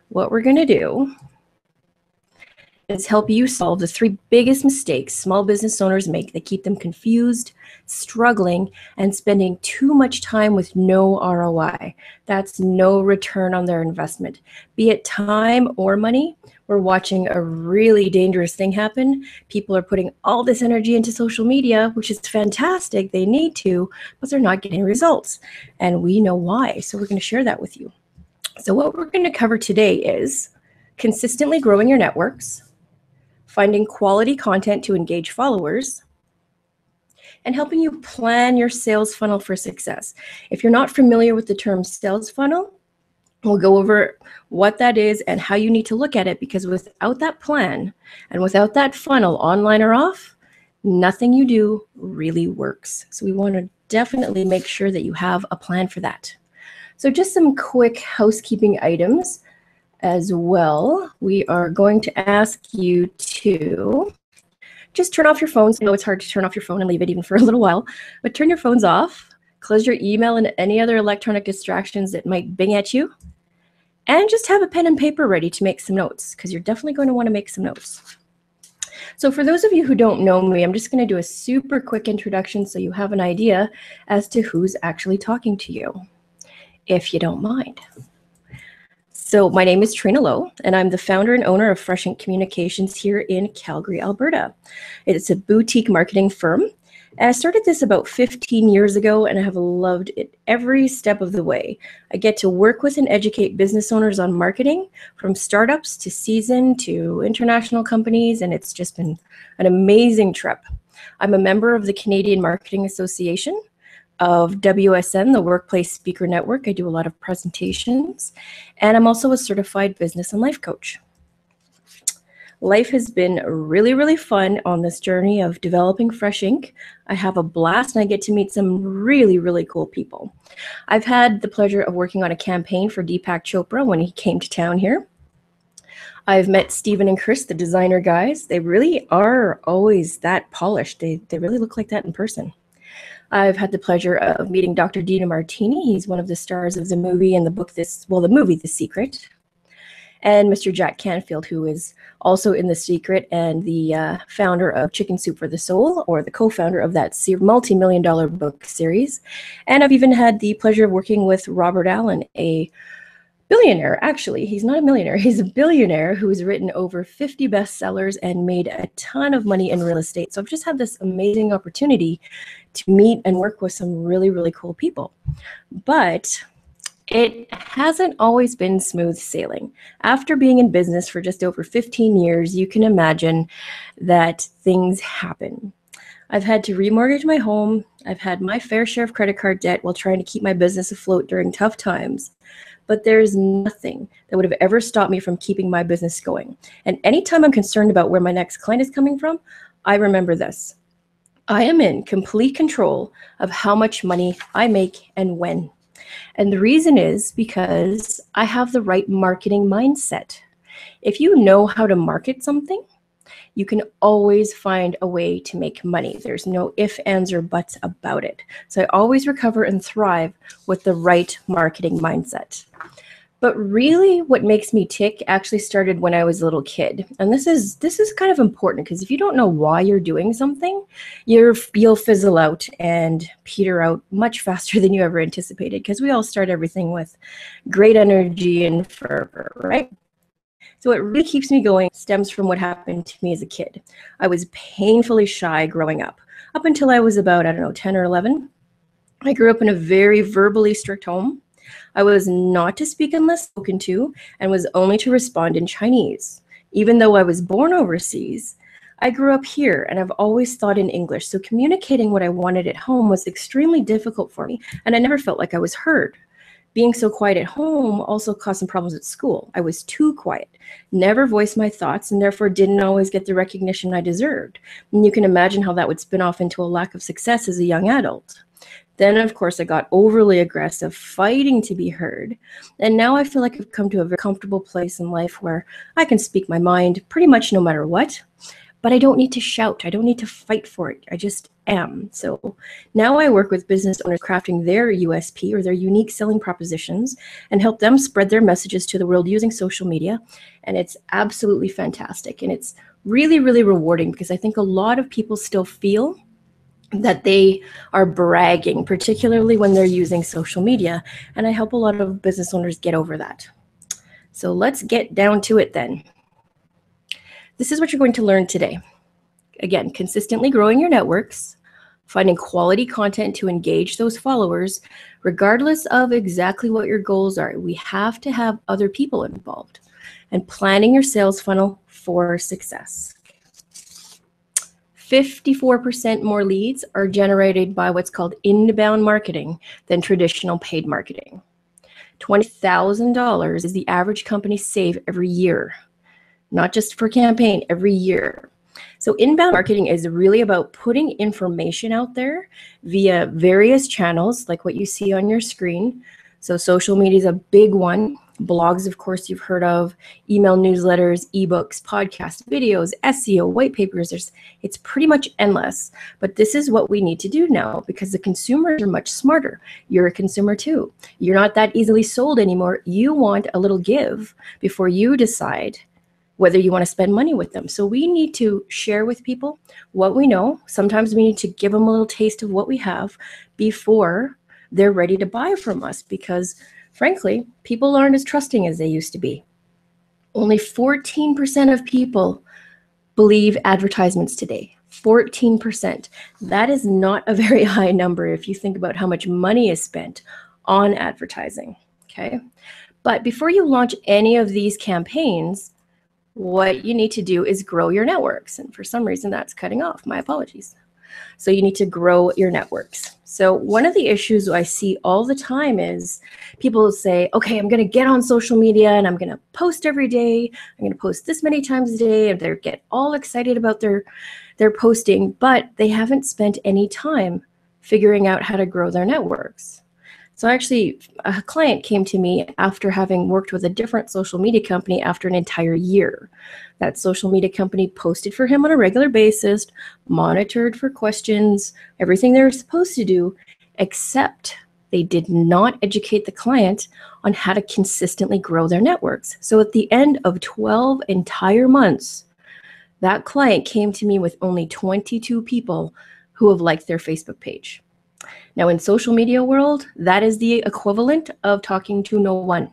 What we're going to do is help you solve the 3 biggest mistakes small business owners make that keep them confused, struggling, and spending too much time with no ROI. That's no return on their investment. Be it time or money, we're watching a really dangerous thing happen. People are putting all this energy into social media, which is fantastic. They need to, but they're not getting results. And we know why. So we're going to share that with you. So what we're going to cover today is consistently growing your networks, finding quality content to engage followers, and helping you plan your sales funnel for success. If you're not familiar with the term sales funnel, we'll go over what that is and how you need to look at it, because without that plan and without that funnel, online or off, nothing you do really works. So we want to definitely make sure that you have a plan for that. So just some quick housekeeping items as well. We are going to ask you to just turn off your phones. I know it's hard to turn off your phone and leave it even for a little while, but turn your phones off, close your email and any other electronic distractions that might bing at you, and just have a pen and paper ready to make some notes, because you're definitely going to want to make some notes. So for those of you who don't know me, I'm just going to do a super quick introduction so you have an idea as to who's actually talking to you, if you don't mind. So my name is Trina Lowe, and I'm the founder and owner of Fresh Ink Communications here in Calgary, Alberta. It's a boutique marketing firm, and I started this about 15 years ago, and I have loved it every step of the way. I get to work with and educate business owners on marketing, from startups to seasoned to international companies, and it's just been an amazing trip. I'm a member of the Canadian Marketing Association, of WSN, the Workplace Speaker Network. I do a lot of presentations, and I'm also a certified business and life coach. Life has been really, really fun on this journey of developing Fresh Ink. I have a blast, and I get to meet some really, really cool people. I've had the pleasure of working on a campaign for Deepak Chopra when he came to town here. I've met Stephen and Chris, the designer guys. They really are always that polished. They really look like that in person. I've had the pleasure of meeting Dr. Dina Martini. He's one of the stars of the movie and the book, the movie The Secret. And Mr. Jack Canfield, who is also in The Secret and the founder of Chicken Soup for the Soul, or the co-founder of that multi-million-dollar book series. And I've even had the pleasure of working with Robert Allen, a billionaire. Actually, he's not a millionaire, he's a billionaire who's written over 50 bestsellers and made a ton of money in real estate. So I've just had this amazing opportunity to meet and work with some really, really cool people. But it hasn't always been smooth sailing. After being in business for just over 15 years, you can imagine that things happen. I've had to remortgage my home. I've had my fair share of credit card debt while trying to keep my business afloat during tough times. But there's nothing that would have ever stopped me from keeping my business going. And anytime I'm concerned about where my next client is coming from, I remember this. I am in complete control of how much money I make and when. And the reason is because I have the right marketing mindset. If you know how to market something, you can always find a way to make money. There's no ifs, ands, or buts about it. So I always recover and thrive with the right marketing mindset. But really what makes me tick actually started when I was a little kid. And this is kind of important, because if you don't know why you're doing something, you'll fizzle out and peter out much faster than you ever anticipated, because we all start everything with great energy and fervor, right? So what really keeps me going stems from what happened to me as a kid. I was painfully shy growing up until I was about, 10 or 11. I grew up in a very verbally strict home. I was not to speak unless spoken to, and was only to respond in Chinese. Even though I was born overseas, I grew up here, and I've always thought in English, so communicating what I wanted at home was extremely difficult for me, and I never felt like I was heard. Being so quiet at home also caused some problems at school. I was too quiet, never voiced my thoughts, and therefore didn't always get the recognition I deserved. And you can imagine how that would spin off into a lack of success as a young adult. Then, of course, I got overly aggressive, fighting to be heard. And now I feel like I've come to a very comfortable place in life where I can speak my mind pretty much no matter what. But I don't need to shout. I don't need to fight for it. I just am. So now I work with business owners crafting their USP or their unique selling propositions and help them spread their messages to the world using social media. And it's absolutely fantastic. And it's really, really rewarding because I think a lot of people still feel that they are bragging, particularly when they're using social media. And I help a lot of business owners get over that. So let's get down to it then. This is what you're going to learn today. Again, consistently growing your networks, finding quality content to engage those followers, regardless of exactly what your goals are. We have to have other people involved, and planning your sales funnel for success. 54% more leads are generated by what's called inbound marketing than traditional paid marketing. $20,000 is the average company save every year, not just per campaign, every year. So inbound marketing is really about putting information out there via various channels, like what you see on your screen. So social media is a big one. Blogs, of course, you've heard of, email newsletters, ebooks, podcasts, videos, SEO, white papers. It's pretty much endless. But this is what we need to do now because the consumers are much smarter. You're a consumer too. You're not that easily sold anymore. You want a little give before you decide whether you want to spend money with them. So we need to share with people what we know. Sometimes we need to give them a little taste of what we have before they're ready to buy from us because frankly, people aren't as trusting as they used to be. Only 14% of people believe advertisements today. 14%. That is not a very high number if you think about how much money is spent on advertising, okay? But before you launch any of these campaigns, what you need to do is grow your networks. And for some reason, that's cutting off. My apologies. So you need to grow your networks. So one of the issues I see all the time is people say, okay, I'm going to get on social media and I'm going to post every day. I'm going to post this many times a day. And they get all excited about their posting, but they haven't spent any time figuring out how to grow their networks. So actually, a client came to me after having worked with a different social media company after an entire year. That social media company posted for him on a regular basis, monitored for questions, everything they were supposed to do, except they did not educate the client on how to consistently grow their networks. So at the end of 12 entire months, that client came to me with only 22 people who have liked their Facebook page. Now, in social media world, that is the equivalent of talking to no one.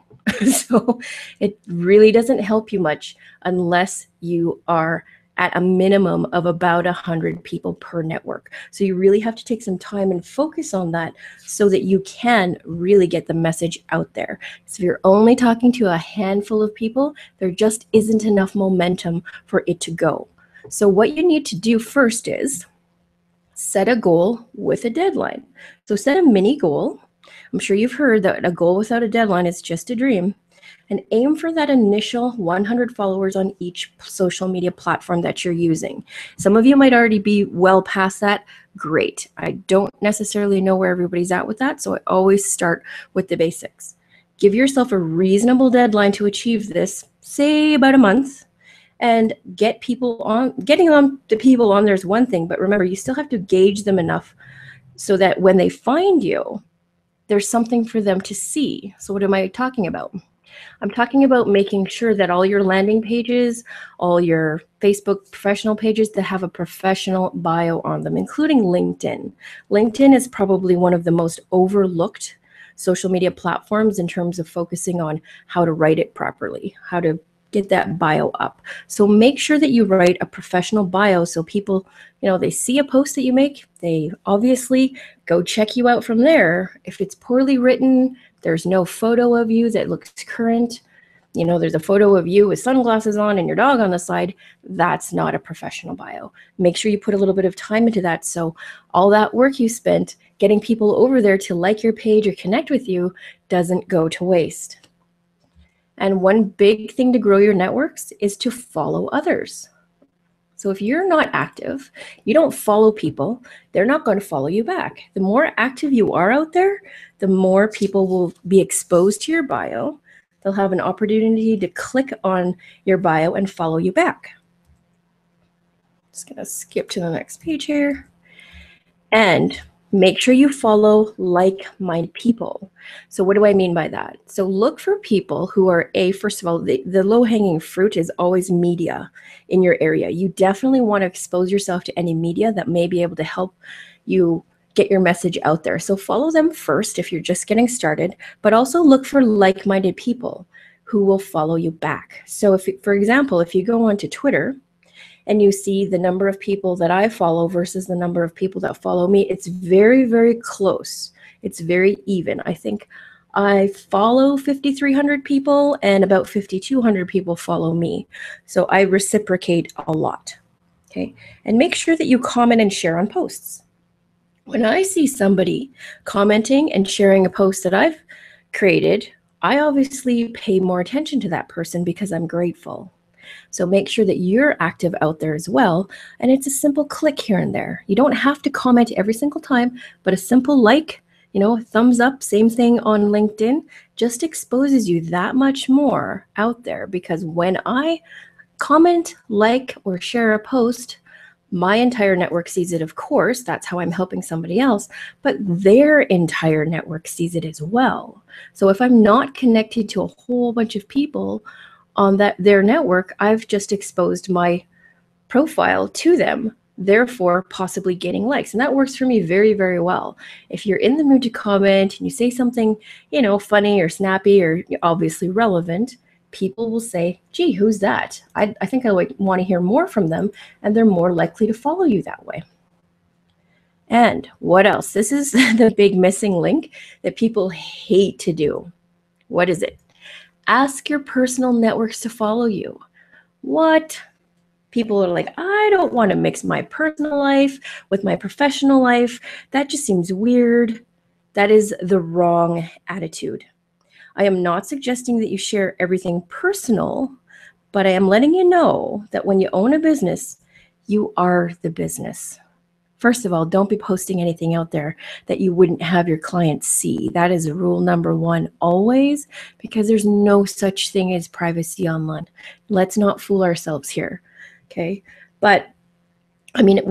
So it really doesn't help you much unless you are at a minimum of about 100 people per network. So you really have to take some time and focus on that so that you can really get the message out there. So if you're only talking to a handful of people, there just isn't enough momentum for it to go. So what you need to do first is set a goal with a deadline. So set a mini goal. I'm sure you've heard that a goal without a deadline is just a dream. And aim for that initial 100 followers on each social media platform that you're using. Some of you might already be well past that. Great. I don't necessarily know where everybody's at with that, so I always start with the basics. Give yourself a reasonable deadline to achieve this, say about a month. And getting them to people on there is one thing, but remember, you still have to gauge them enough so that when they find you, there's something for them to see. So what am I talking about? I'm talking about making sure that all your landing pages, all your Facebook professional pages that have a professional bio on them, including LinkedIn. LinkedIn is probably one of the most overlooked social media platforms in terms of focusing on how to write it properly, how to get that bio up. So make sure that you write a professional bio so people, they see a post that you make, they obviously go check you out from there. If it's poorly written, there's no photo of you that looks current, there's a photo of you with sunglasses on and your dog on the side, that's not a professional bio. Make sure you put a little bit of time into that so all that work you spent getting people over there to like your page or connect with you doesn't go to waste. And one big thing to grow your networks is to follow others. So if you're not active, you don't follow people, they're not going to follow you back. The more active you are out there, the more people will be exposed to your bio. They'll have an opportunity to click on your bio and follow you back. Just going to skip to the next page here. And make sure you follow like-minded people. So what do I mean by that? So look for people who are first of all, the low-hanging fruit is always media in your area. You definitely want to expose yourself to any media that may be able to help you get your message out there. So follow them first if you're just getting started, but also look for like-minded people who will follow you back. So if, for example, if you go onto Twitter and you see the number of people that I follow versus the number of people that follow me, it's very, very close. It's very even. I think I follow 5,300 people and about 5,200 people follow me. So I reciprocate a lot, okay? And make sure that you comment and share on posts. When I see somebody commenting and sharing a post that I've created, I obviously pay more attention to that person because I'm grateful. So make sure that you're active out there as well. And it's a simple click here and there. You don't have to comment every single time, but a simple like, thumbs up, same thing on LinkedIn, just exposes you that much more out there. Because when I comment, like, or share a post, my entire network sees it, of course. That's how I'm helping somebody else, but their entire network sees it as well. So if I'm not connected to a whole bunch of people on their network, I've just exposed my profile to them, therefore possibly gaining likes. And that works for me very, very well. If you're in the mood to comment and you say something, funny or snappy or obviously relevant, people will say, gee, who's that? I think I want to hear more from them, and they're more likely to follow you that way. And what else? This is the big missing link that people hate to do. What is it? Ask your personal networks to follow you. What? People are like, I don't want to mix my personal life with my professional life. That just seems weird. That is the wrong attitude. I am not suggesting that you share everything personal, but I am letting you know that when you own a business, you are the business. First of all, don't be posting anything out there that you wouldn't have your clients see. That is rule number one always, because there's no such thing as privacy online. Let's not fool ourselves here, okay? But I mean,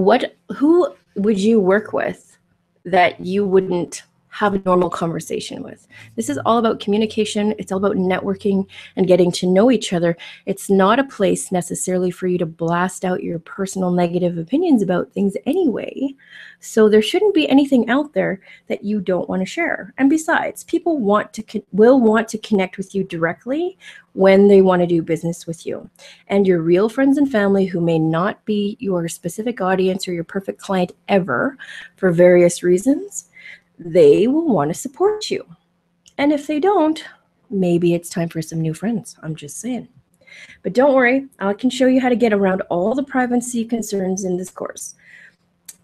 who would you work with that you wouldn't have a normal conversation with? This is all about communication. It's all about networking and getting to know each other. It's not a place necessarily for you to blast out your personal negative opinions about things anyway. So there shouldn't be anything out there that you don't want to share. And besides, people will want to connect with you directly when they want to do business with you. And your real friends and family who may not be your specific audience or your perfect client ever for various reasons, they will want to support you. And if they don't, maybe it's time for some new friends. I'm just saying. But don't worry, I can show you how to get around all the privacy concerns in this course.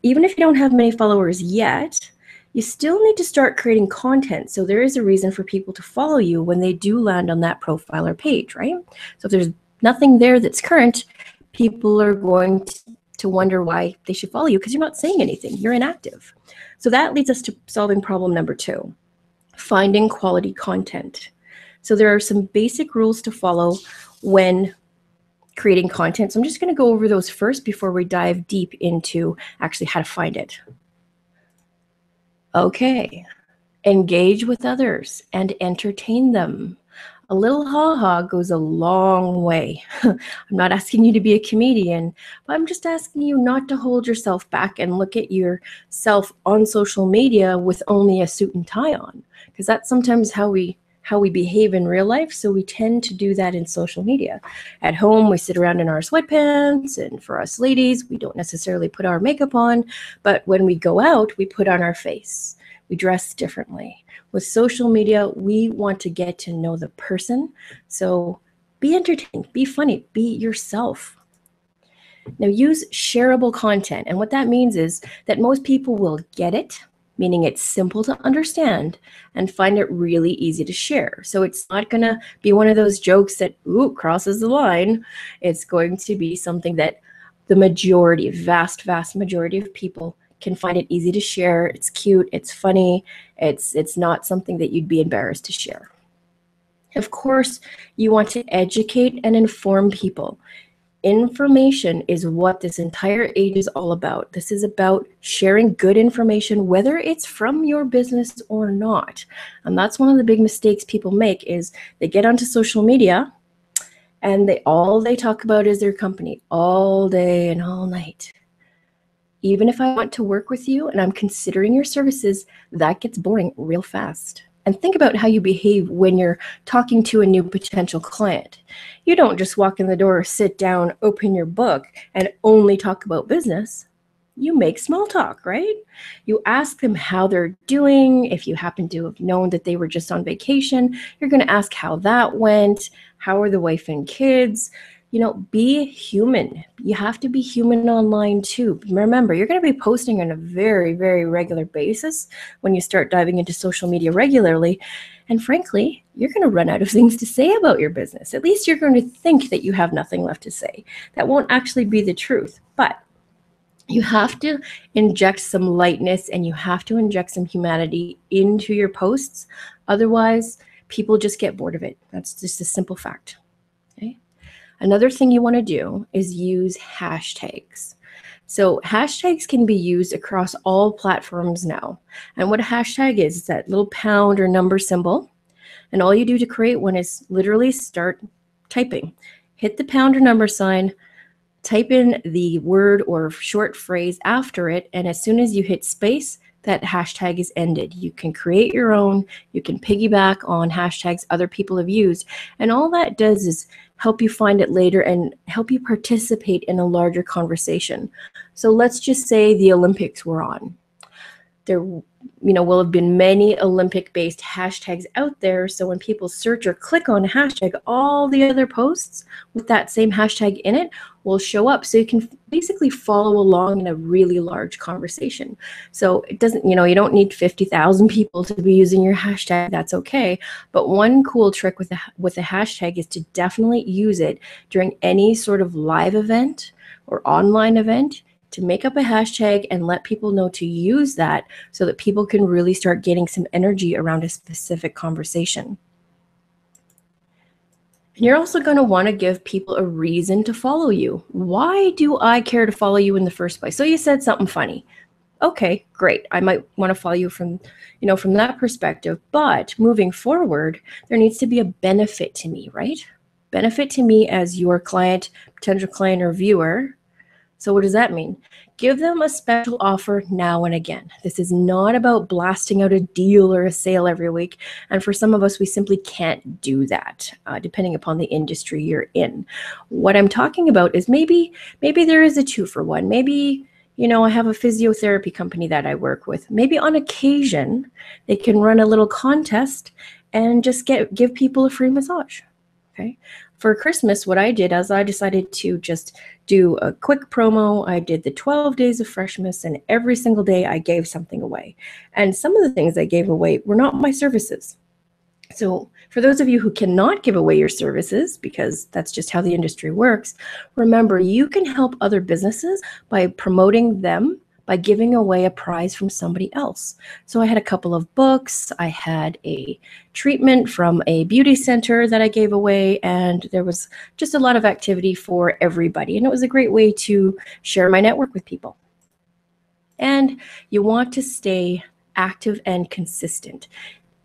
Even if you don't have many followers yet, you still need to start creating content. So there is a reason for people to follow you when they do land on that profile or page, right? So if there's nothing there that's current, people are going to wonder why they should follow you because you're not saying anything. You're inactive. So that leads us to solving problem number 2, finding quality content. So there are some basic rules to follow when creating content. So I'm just going to go over those first before we dive deep into actually how to find it. Okay, engage with others and entertain them. A little ha-ha goes a long way. I'm not asking you to be a comedian, but I'm just asking you not to hold yourself back and look at yourself on social media with only a suit and tie on, because that's sometimes how we behave in real life. So we tend to do that in social media. At home, we sit around in our sweatpants, and for us ladies, we don't necessarily put our makeup on, but when we go out, we put on our face. We dress differently. With social media, we want to get to know the person. So be entertained, be funny, be yourself. Now use shareable content. And what that means is that most people will get it, meaning it's simple to understand and find it really easy to share. So it's not going to be one of those jokes that crosses the line. It's going to be something that the majority, vast majority of people can find it easy to share. It's cute, it's funny, it's not something that you'd be embarrassed to share. Of course, you want to educate and inform people. Information is what this entire age is all about. This is about sharing good information, whether it's from your business or not. And that's one of the big mistakes people make is they get onto social media and all they talk about is their company all day and all night. Even if I want to work with you and I'm considering your services, that gets boring real fast. And think about how you behave when you're talking to a new potential client. You don't just walk in the door, sit down, open your book, and only talk about business. You make small talk, right? You ask them how they're doing. If you happen to have known that they were just on vacation, you're going to ask how that went. How are the wife and kids? You know, be human. You have to be human online too. Remember, you're going to be posting on a very, very regular basis when you start diving into social media regularly. And frankly, you're going to run out of things to say about your business. At least you're going to think that you have nothing left to say. That won't actually be the truth. But you have to inject some lightness and you have to inject some humanity into your posts. Otherwise, people just get bored of it. That's just a simple fact. Okay? Another thing you want to do is use hashtags. So hashtags can be used across all platforms now. And what a hashtag is that little pound or number symbol. And all you do to create one is literally start typing. Hit the pound or number sign, type in the word or short phrase after it, and as soon as you hit space, that hashtag is ended. You can create your own, you can piggyback on hashtags other people have used, and all that does is help you find it later and help you participate in a larger conversation. So let's just say the Olympics were on. There will have been many Olympic-based hashtags out there. So when people search or click on a hashtag, all the other posts with that same hashtag in it will show up. So you can basically follow along in a really large conversation. So it doesn't, you don't need 50,000 people to be using your hashtag. That's okay. But one cool trick with a hashtag is to definitely use it during any sort of live event or online event, to make up a hashtag and let people know to use that so that people can really start getting some energy around a specific conversation. And you're also going to want to give people a reason to follow you. Why do I care to follow you in the first place? So you said something funny. Okay, great. I might want to follow you from that perspective. But moving forward, there needs to be a benefit to me, right? Benefit to me as your client, potential client, or viewer. So what does that mean? Give them a special offer now and again. This is not about blasting out a deal or a sale every week. And for some of us, we simply can't do that, depending upon the industry you're in. What I'm talking about is maybe there is a 2-for-1. Maybe, I have a physiotherapy company that I work with. Maybe on occasion, they can run a little contest and just give people a free massage. Okay. For Christmas, what I did is I decided to just do a quick promo. I did the 12 days of Freshmas, and every single day I gave something away. And some of the things I gave away were not my services. So for those of you who cannot give away your services, because that's just how the industry works, remember, you can help other businesses by promoting them, by giving away a prize from somebody else. So I had a couple of books, I had a treatment from a beauty center that I gave away, and there was just a lot of activity for everybody. And it was a great way to share my network with people. And you want to stay active and consistent.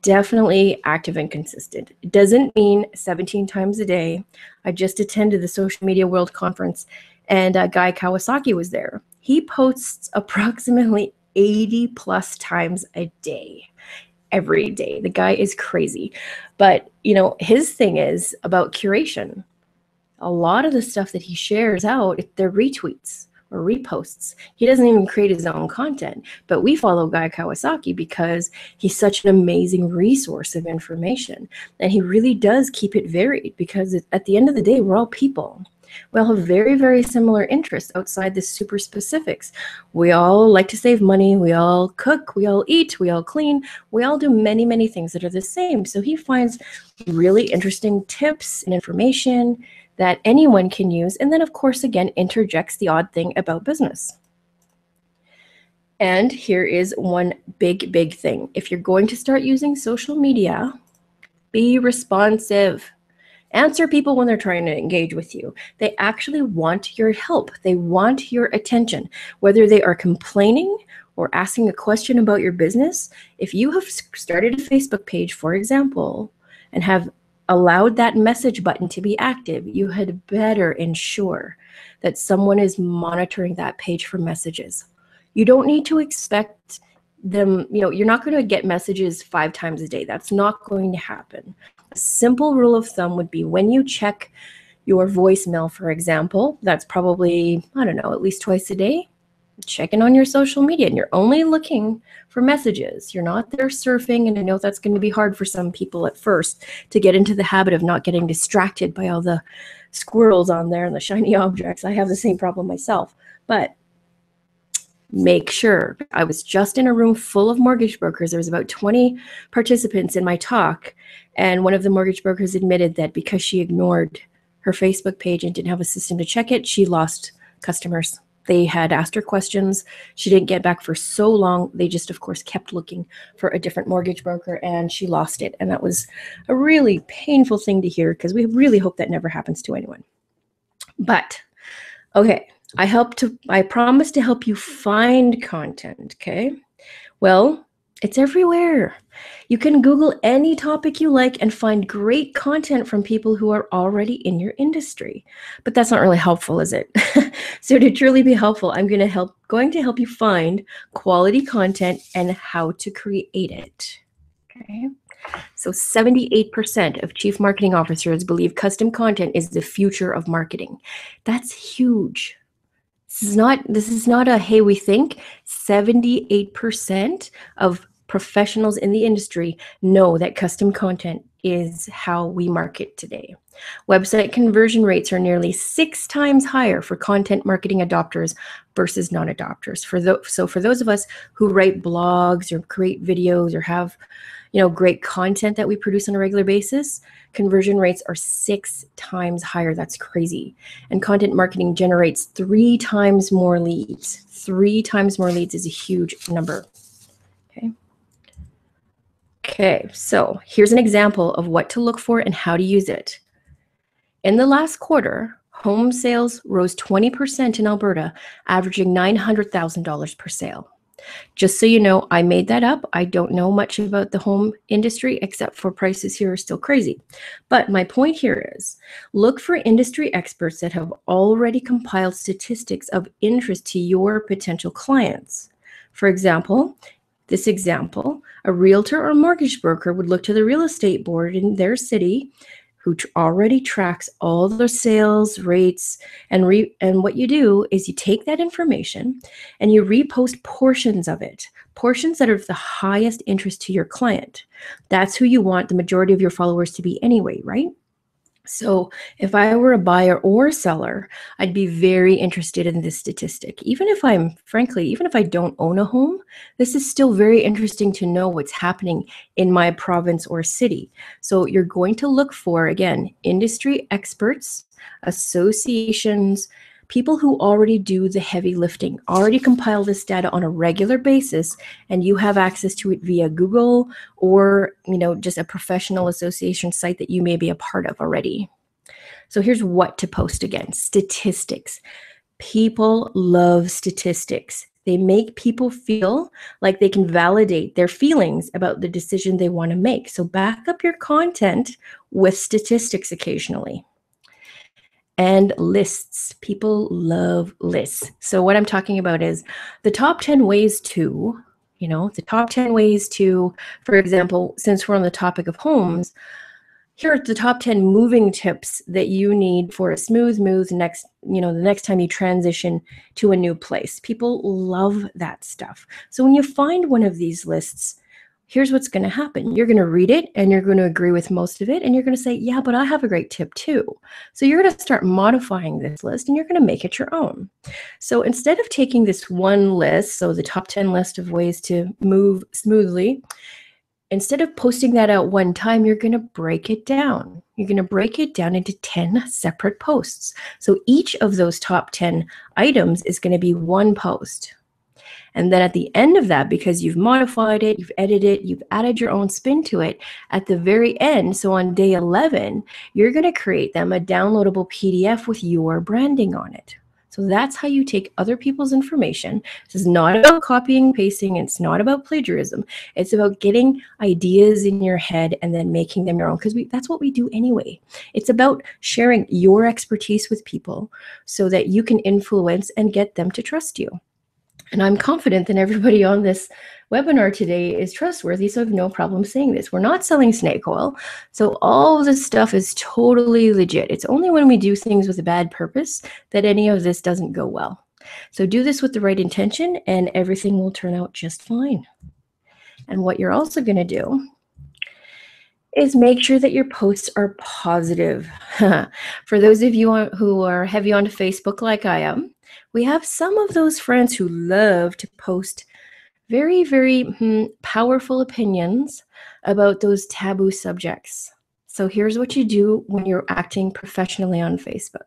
Definitely active and consistent. It doesn't mean 17 times a day. I just attended the Social Media World Conference, and Guy Kawasaki was there. He posts approximately 80 plus times a day, every day. The guy is crazy. But, his thing is about curation. A lot of the stuff that he shares out, they're retweets or reposts. He doesn't even create his own content. But we follow Guy Kawasaki because he's such an amazing resource of information. And he really does keep it varied, because at the end of the day, we're all people. We all have very, very similar interests outside the super specifics. We all like to save money. We all cook. We all eat. We all clean. We all do many, many things that are the same. So he finds really interesting tips and information that anyone can use. And then, of course, again, interjects the odd thing about business. And here is one big, big thing. If you're going to start using social media, be responsive. Answer people when they're trying to engage with you. They actually want your help. They want your attention, whether they are complaining or asking a question about your business. If you have started a Facebook page, for example, and have allowed that message button to be active, you had better ensure that someone is monitoring that page for messages. You don't need to expect them, you're not going to get messages 5 times a day. That's not going to happen. A simple rule of thumb would be when you check your voicemail, for example, that's probably, I don't know, at least twice a day. Check in on your social media, and you're only looking for messages. You're not there surfing, and I know that's going to be hard for some people at first to get into the habit of not getting distracted by all the squirrels on there and the shiny objects. I have the same problem myself, but make sure. I was just in a room full of mortgage brokers. There was about 20 participants in my talk, and one of the mortgage brokers admitted that because she ignored her Facebook page and didn't have a system to check it, she lost customers. They had asked her questions. She didn't get back for so long. They just, of course, kept looking for a different mortgage broker, and she lost it. And that was a really painful thing to hear, because we really hope that never happens to anyone. But, okay, I promised to help you find content, okay? Well, it's everywhere. You can Google any topic you like and find great content from people who are already in your industry. But that's not really helpful, is it? So to truly be helpful, I'm going to help you find quality content and how to create it. Okay. So 78% of chief marketing officers believe custom content is the future of marketing. That's huge. This is not a hey, we think. 78% of professionals in the industry know that custom content is how we market today. Website conversion rates are nearly 6 times higher for content marketing adopters versus non-adopters. So for those of us who write blogs or create videos or have great content that we produce on a regular basis, conversion rates are 6 times higher. That's crazy. And content marketing generates 3 times more leads. 3 times more leads is a huge number. Okay, so here's an example of what to look for and how to use it. In the last quarter, home sales rose 20% in Alberta, averaging $900,000 per sale. Just so you know, I made that up. I don't know much about the home industry, except for prices here are still crazy. But my point here is, look for industry experts that have already compiled statistics of interest to your potential clients. For example, a realtor or mortgage broker would look to the real estate board in their city, who already tracks all the sales rates, and what you do is you take that information and you repost portions of it, portions that are of the highest interest to your client. That's who you want the majority of your followers to be anyway, right? So if I were a buyer or a seller, I'd be very interested in this statistic. Even if I don't own a home, this is still very interesting to know what's happening in my province or city. So you're going to look for, again, industry experts, associations, people who already do the heavy lifting, already compile this data on a regular basis, and you have access to it via Google or just a professional association site that you may be a part of already. So here's what to post again. Statistics. People love statistics. They make people feel like they can validate their feelings about the decision they want to make. So back up your content with statistics occasionally. And lists. People love lists. So what I'm talking about is the top 10 ways to, for example, since we're on the topic of homes, here are the top 10 moving tips that you need for a smooth move the next time you transition to a new place. People love that stuff. So when you find one of these lists, here's what's going to happen. You're going to read it and you're going to agree with most of it. And you're going to say, yeah, but I have a great tip too. So you're going to start modifying this list and you're going to make it your own. So instead of taking this one list, so the top 10 list of ways to move smoothly, instead of posting that out one time, you're going to break it down. You're going to break it down into 10 separate posts. So each of those top 10 items is going to be one post. And then at the end of that, because you've modified it, you've edited it, you've added your own spin to it, at the very end, so on day 11, you're going to create them a downloadable PDF with your branding on it. So that's how you take other people's information. This is not about copying and pasting. It's not about plagiarism. It's about getting ideas in your head and then making them your own, because that's what we do anyway. It's about sharing your expertise with people so that you can influence and get them to trust you. And I'm confident that everybody on this webinar today is trustworthy, so I have no problem saying this. We're not selling snake oil, so all of this stuff is totally legit. It's only when we do things with a bad purpose that any of this doesn't go well. So do this with the right intention and everything will turn out just fine. And what you're also going to do is make sure that your posts are positive. For those of you who are heavy onto Facebook like I am, we have some of those friends who love to post very, very powerful opinions about those taboo subjects. So here's what you do when you're acting professionally on Facebook.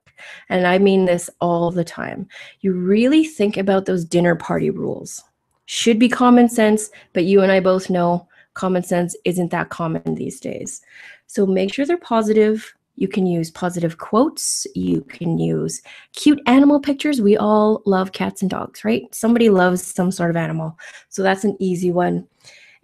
And I mean this all the time. You really think about those dinner party rules. Should be common sense, but you and I both know common sense isn't that common these days. So make sure they're positive. You can use positive quotes. You can use cute animal pictures. We all love cats and dogs, right? Somebody loves some sort of animal. So that's an easy one.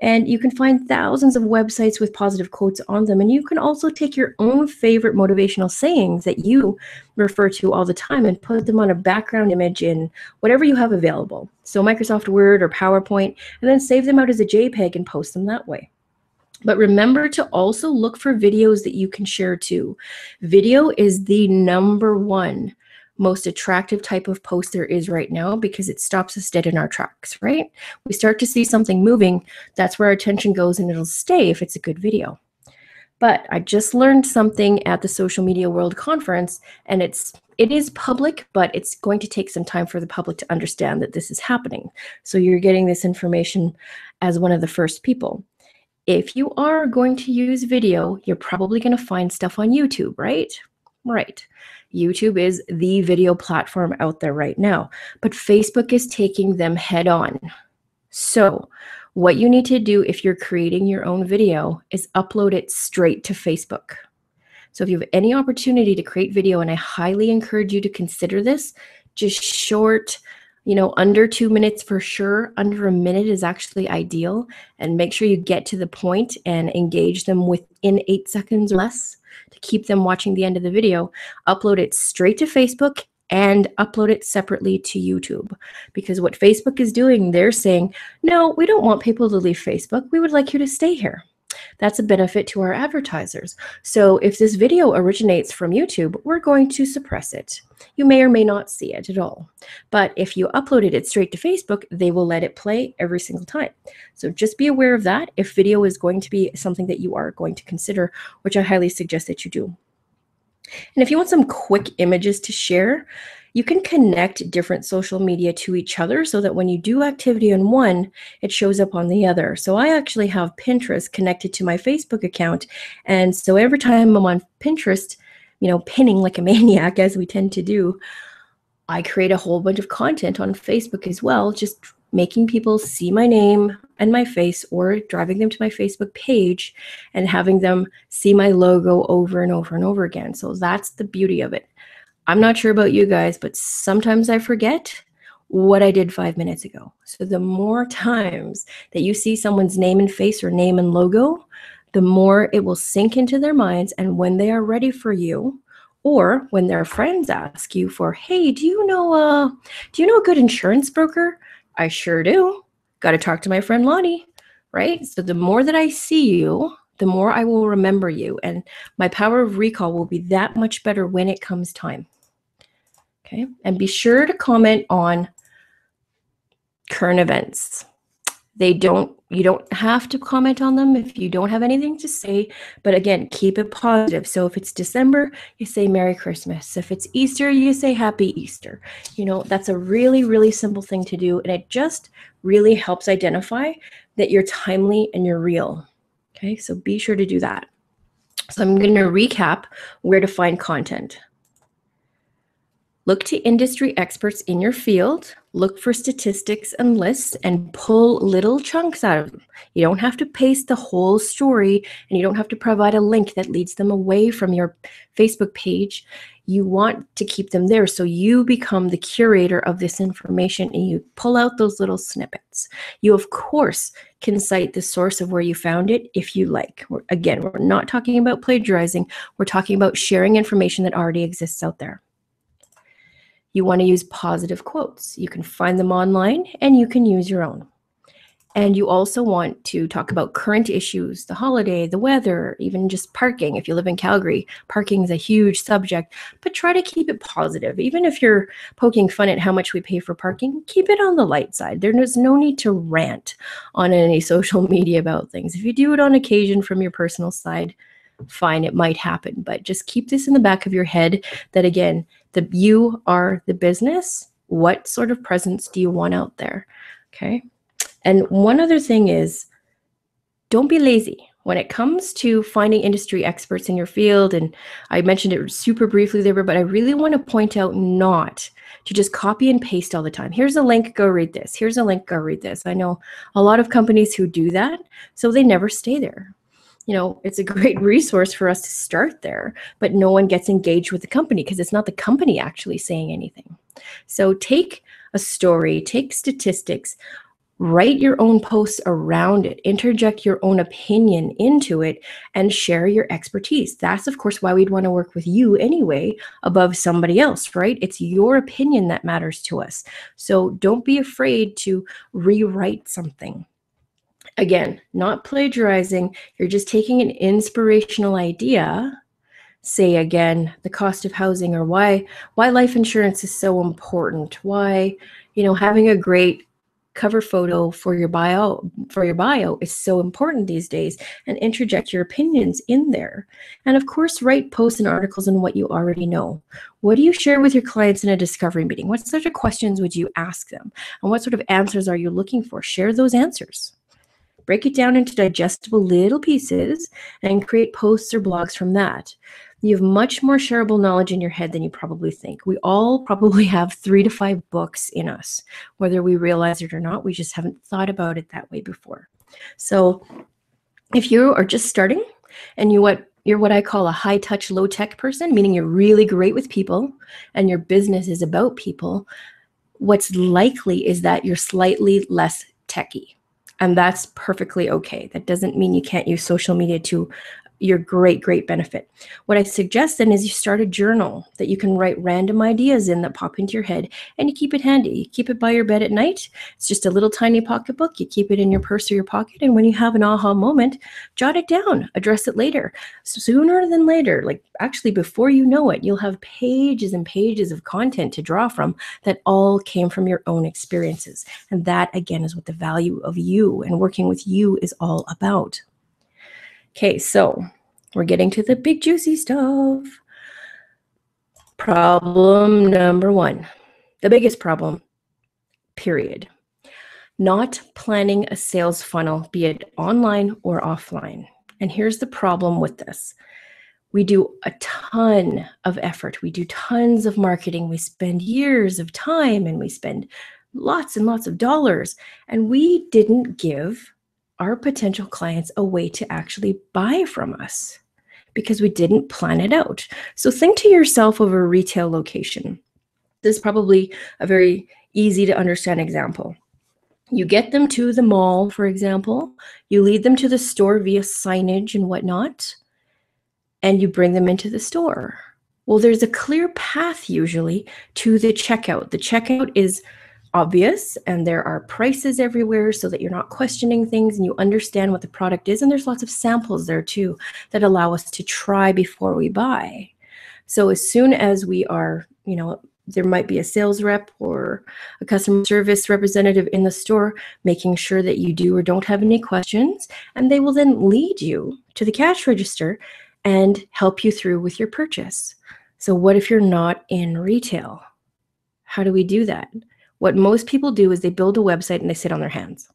And you can find thousands of websites with positive quotes on them. And you can also take your own favorite motivational sayings that you refer to all the time and put them on a background image in whatever you have available. So Microsoft Word or PowerPoint, and then save them out as a JPEG and post them that way. But remember to also look for videos that you can share too. Video is the #1 most attractive type of post there is right now because it stops us dead in our tracks, right? We start to see something moving, that's where our attention goes and it'll stay if it's a good video. But I just learned something at the Social Media World Conference, and it is public, but it's going to take some time for the public to understand that this is happening. So you're getting this information as one of the first people. If you are going to use video, you're probably going to find stuff on YouTube, right? Right. YouTube is the video platform out there right now, but Facebook is taking them head on. So what you need to do if you're creating your own video is upload it straight to Facebook. So if you have any opportunity to create video, and I highly encourage you to consider this, just short, under 2 minutes for sure. Under a minute is actually ideal. And make sure you get to the point and engage them within 8 seconds or less to keep them watching the end of the video. Upload it straight to Facebook and upload it separately to YouTube. Because what Facebook is doing, they're saying, no, we don't want people to leave Facebook. We would like you to stay here. That's a benefit to our advertisers. So if this video originates from YouTube, we're going to suppress it. You may or may not see it at all. But if you uploaded it straight to Facebook, they will let it play every single time. So just be aware of that if video is going to be something that you are going to consider, which I highly suggest that you do. And if you want some quick images to share, you can connect different social media to each other so that when you do activity on one, it shows up on the other. So I actually have Pinterest connected to my Facebook account. And so every time I'm on Pinterest, pinning like a maniac, as we tend to do, I create a whole bunch of content on Facebook as well, just making people see my name and my face, or driving them to my Facebook page and having them see my logo over and over and over again. So that's the beauty of it. I'm not sure about you guys, but sometimes I forget what I did 5 minutes ago. So the more times that you see someone's name and face or name and logo, the more it will sink into their minds. And when they are ready for you, or when their friends ask you for, hey, do you know a good insurance broker? I sure do. Got to talk to my friend Lonnie, right? So the more that I see you, the more I will remember you, and my power of recall will be that much better when it comes time. Okay, and be sure to comment on current events. You don't have to comment on them if you don't have anything to say, but again, keep it positive. So if it's December, you say Merry Christmas. If it's Easter, you say Happy Easter. That's a really, really simple thing to do, and it just really helps identify that you're timely and you're real. Okay, so be sure to do that. So I'm going to recap where to find content. Look to industry experts in your field, look for statistics and lists, and pull little chunks out of them. You don't have to paste the whole story, and you don't have to provide a link that leads them away from your Facebook page. You want to keep them there, so you become the curator of this information and you pull out those little snippets. You, of course, can cite the source of where you found it if you like. Again, we're not talking about plagiarizing. We're talking about sharing information that already exists out there. You want to use positive quotes. You can find them online and you can use your own. And you also want to talk about current issues, the holiday, the weather, even just parking. If you live in Calgary, parking is a huge subject, but try to keep it positive. Even if you're poking fun at how much we pay for parking, keep it on the light side. There's no need to rant on any social media about things. If you do it on occasion from your personal side, fine, it might happen, but just keep this in the back of your head that, again, you are the business. What sort of presence do you want out there? Okay. And one other thing is, don't be lazy when it comes to finding industry experts in your field. And I mentioned it super briefly there, but I really want to point out not to just copy and paste all the time. Here's a link, go read this. Here's a link, go read this. I know a lot of companies who do that, so they never stay there. You know, it's a great resource for us to start there, but no one gets engaged with the company because it's not the company actually saying anything. So take a story, take statistics, write your own posts around it, interject your own opinion into it, and share your expertise. That's, of course, why we'd want to work with you anyway above somebody else, right? It's your opinion that matters to us. So don't be afraid to rewrite something. Again, not plagiarizing. You're just taking an inspirational idea, say again, the cost of housing, or why life insurance is so important, why, having a great cover photo for your bio is so important these days, and interject your opinions in there. And of course, write posts and articles on what you already know. What do you share with your clients in a discovery meeting? What sort of questions would you ask them? And what sort of answers are you looking for? Share those answers. Break it down into digestible little pieces and create posts or blogs from that. You have much more shareable knowledge in your head than you probably think. We all probably have 3 to 5 books in us, whether we realize it or not. We just haven't thought about it that way before. So if you are just starting and you're what I call a high touch, low tech person, meaning you're really great with people and your business is about people, what's likely is that you're slightly less techy. And that's perfectly okay. That doesn't mean you can't use social media to your great benefit. What I suggest then is you start a journal that you can write random ideas in that pop into your head, and you keep it handy. You keep it by your bed at night. It's just a little tiny pocketbook. You keep it in your purse or your pocket, and when you have an aha moment, jot it down, address it later. Sooner than later, like actually before you know it, you'll have pages and pages of content to draw from that all came from your own experiences. And that, again, is what the value of you and working with you is all about. Okay, so we're getting to the big juicy stuff. Problem number 1, the biggest problem, period. Not planning a sales funnel, be it online or offline. And here's the problem with this. We do a ton of effort. We do tons of marketing. We spend years of time and we spend lots and lots of dollars. And we didn't give our potential clients a way to actually buy from us because we didn't plan it out. So think to yourself of a retail location. This is probably a very easy to understand example. You get them to the mall, for example. You lead them to the store via signage and whatnot, and you bring them into the store. Well, there's a clear path usually to the checkout. The checkout is obvious, and there are prices everywhere so that you're not questioning things and you understand what the product is. And there's lots of samples there too that allow us to try before we buy. So as soon as we are, there might be a sales rep or a customer service representative in the store, making sure that you do or don't have any questions, and they will then lead you to the cash register and help you through with your purchase. So what if you're not in retail? How do we do that? What most people do is they build a website and they sit on their hands.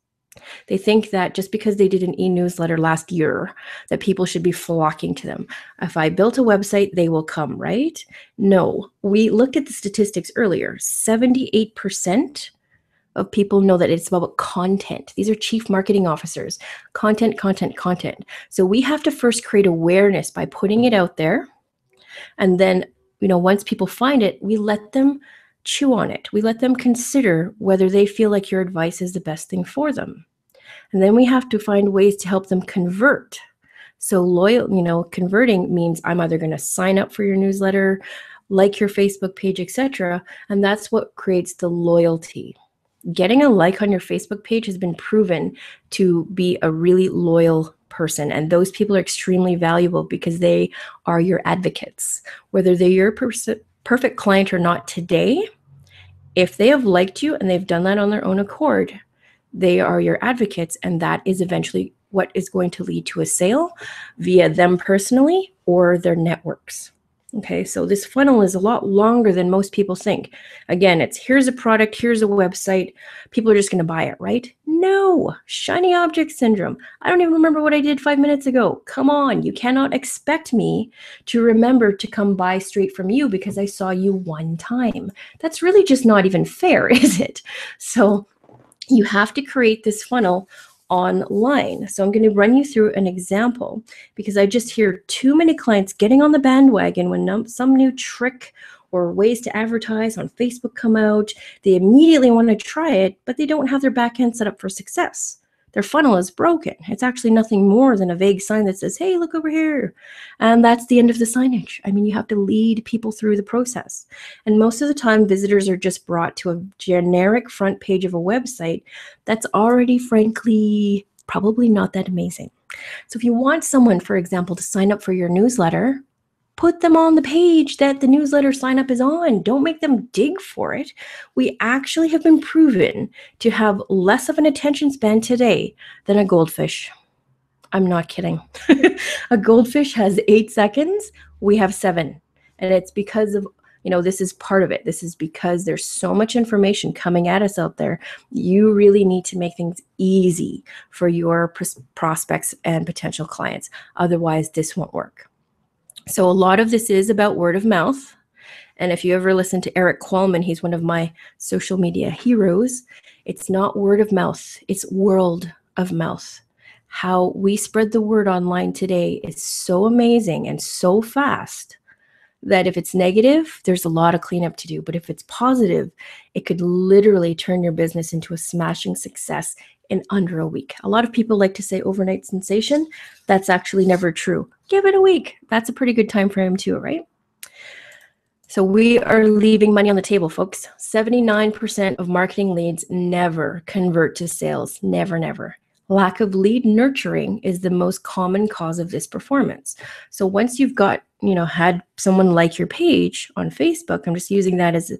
They think that just because they did an e-newsletter last year, that people should be flocking to them. If I built a website, they will come, right? No, we looked at the statistics earlier. 78% of people know that it's about content. These are chief marketing officers. Content, content, content. So we have to first create awareness by putting it out there. And then, once people find it, we let them chew on it. We let them consider whether they feel like your advice is the best thing for them. And then we have to find ways to help them convert. So converting means I'm either going to sign up for your newsletter, like your Facebook page, etc. And that's what creates the loyalty. Getting a like on your Facebook page has been proven to be a really loyal person. And those people are extremely valuable because they are your advocates. Whether they're your perfect client or not today, if they have liked you and they've done that on their own accord, they are your advocates, and that is eventually what is going to lead to a sale via them personally or their networks. Okay, so this funnel is a lot longer than most people think. Again, it's here's a product, here's a website. People are just going to buy it, right? No, shiny object syndrome. I don't even remember what I did 5 minutes ago. Come on, you cannot expect me to remember to come buy straight from you because I saw you one time. That's really just not even fair, is it? So you have to create this funnel online. So I'm going to run you through an example because I just hear too many clients getting on the bandwagon when some new trick or ways to advertise on Facebook come out. They immediately want to try it, but they don't have their back end set up for success. Their funnel is broken. It's actually nothing more than a vague sign that says, hey, look over here. And that's the end of the signage. I mean, you have to lead people through the process. And most of the time, visitors are just brought to a generic front page of a website that's already, frankly, probably not that amazing. So if you want someone, for example, to sign up for your newsletter, put them on the page that the newsletter sign up is on. Don't make them dig for it. We actually have been proven to have less of an attention span today than a goldfish. I'm not kidding. A goldfish has 8 seconds. We have 7. And it's because of, this is part of it. This is because there's so much information coming at us out there. You really need to make things easy for your prospects and potential clients. Otherwise, this won't work. So a lot of this is about word of mouth. And if you ever listen to Eric Qualman, he's one of my social media heroes. It's not word of mouth, it's world of mouth. How we spread the word online today is so amazing and so fast that if it's negative, there's a lot of cleanup to do. But if it's positive, it could literally turn your business into a smashing success in under a week. A lot of people like to say overnight sensation. That's actually never true. Give it a week. That's a pretty good time frame too, right? So we are leaving money on the table, folks. 79% of marketing leads never convert to sales. Never, never. Lack of lead nurturing is the most common cause of this performance. So once you've got, had someone like your page on Facebook, I'm just using that as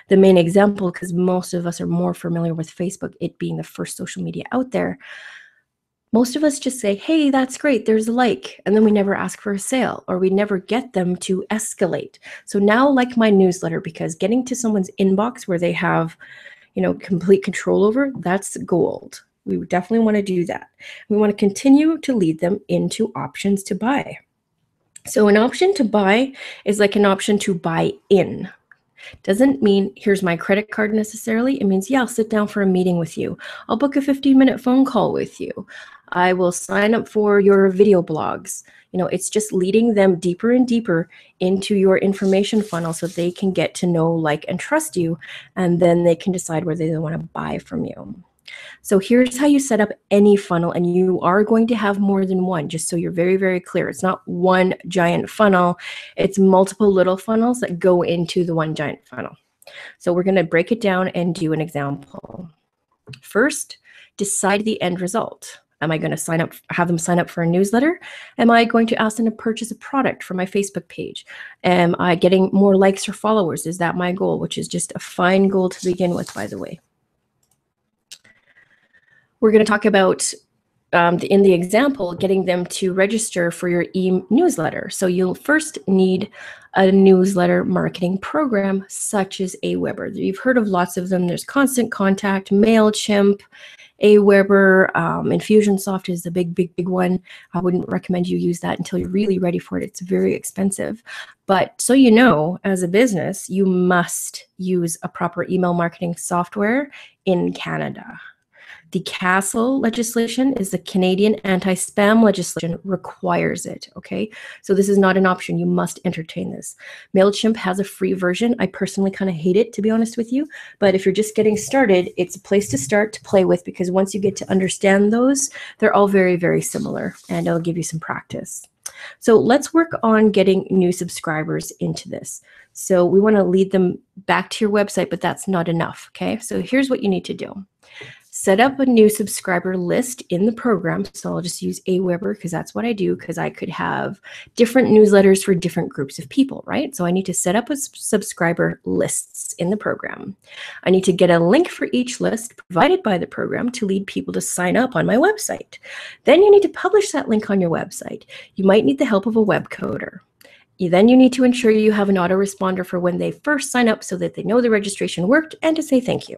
the main example because most of us are more familiar with Facebook, it being the first social media out there. Most of us just say, hey, that's great, there's a like, and then we never ask for a sale or we never get them to escalate. So now like my newsletter, because getting to someone's inbox where they have, complete control over, that's gold. We would definitely want to do that. We want to continue to lead them into options to buy. So an option to buy is like an option to buy in. Doesn't mean here's my credit card necessarily. It means, yeah, I'll sit down for a meeting with you. I'll book a 15-minute phone call with you. I will sign up for your video blogs. It's just leading them deeper and deeper into your information funnel so they can get to know, like, and trust you. And then they can decide whether they want to buy from you. So here's how you set up any funnel, and you are going to have more than one, just so you're very, very clear. It's not one giant funnel. It's multiple little funnels that go into the one giant funnel. So we're going to break it down and do an example. First, decide the end result. Am I going to have them sign up for a newsletter? Am I going to ask them to purchase a product from my Facebook page? Am I getting more likes or followers? Is that my goal? Which is just a fine goal to begin with, by the way. We're going to talk about in the example, getting them to register for your e-newsletter. So you'll first need a newsletter marketing program such as Aweber. You've heard of lots of them. There's Constant Contact, MailChimp, Aweber, Infusionsoft is the big one. I wouldn't recommend you use that until you're really ready for it. It's very expensive. But so you know, as a business, you must use a proper email marketing software in Canada. The CASL legislation is the Canadian anti-spam legislation, requires it, okay? So this is not an option. You must entertain this. MailChimp has a free version. I personally kind of hate it, to be honest with you. But if you're just getting started, it's a place to start to play with, because once you get to understand those, they're all very, very similar, and it'll give you some practice. So let's work on getting new subscribers into this. So we want to lead them back to your website, but that's not enough, okay? So here's what you need to do. Set up a new subscriber list in the program. So I'll just use Aweber because that's what I do, because I could have different newsletters for different groups of people, right? So I need to set up a subscriber lists in the program. I need to get a link for each list provided by the program to lead people to sign up on my website. Then you need to publish that link on your website. You might need the help of a web coder. Then you need to ensure you have an autoresponder for when they first sign up so that they know the registration worked and to say thank you.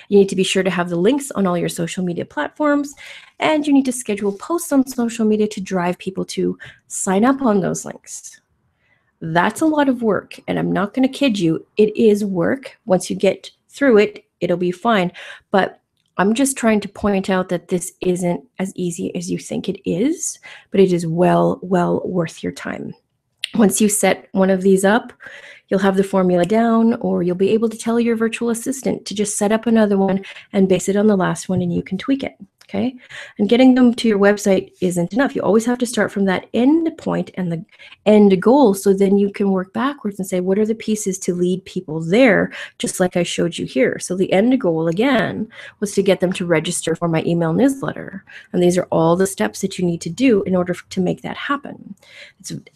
You need to be sure to have the links on all your social media platforms, and you need to schedule posts on social media to drive people to sign up on those links. That's a lot of work, and I'm not going to kid you, it is work. Once you get through it, it'll be fine. But I'm just trying to point out that this isn't as easy as you think it is, but it is well worth your time. Once you set one of these up, you'll have the formula down, or you'll be able to tell your virtual assistant to just set up another one and base it on the last one, and you can tweak it, okay? And getting them to your website isn't enough. You always have to start from that end point and the end goal, so then you can work backwards and say, what are the pieces to lead people there, just like I showed you here. So the end goal, again, was to get them to register for my email newsletter. And these are all the steps that you need to do in order to make that happen.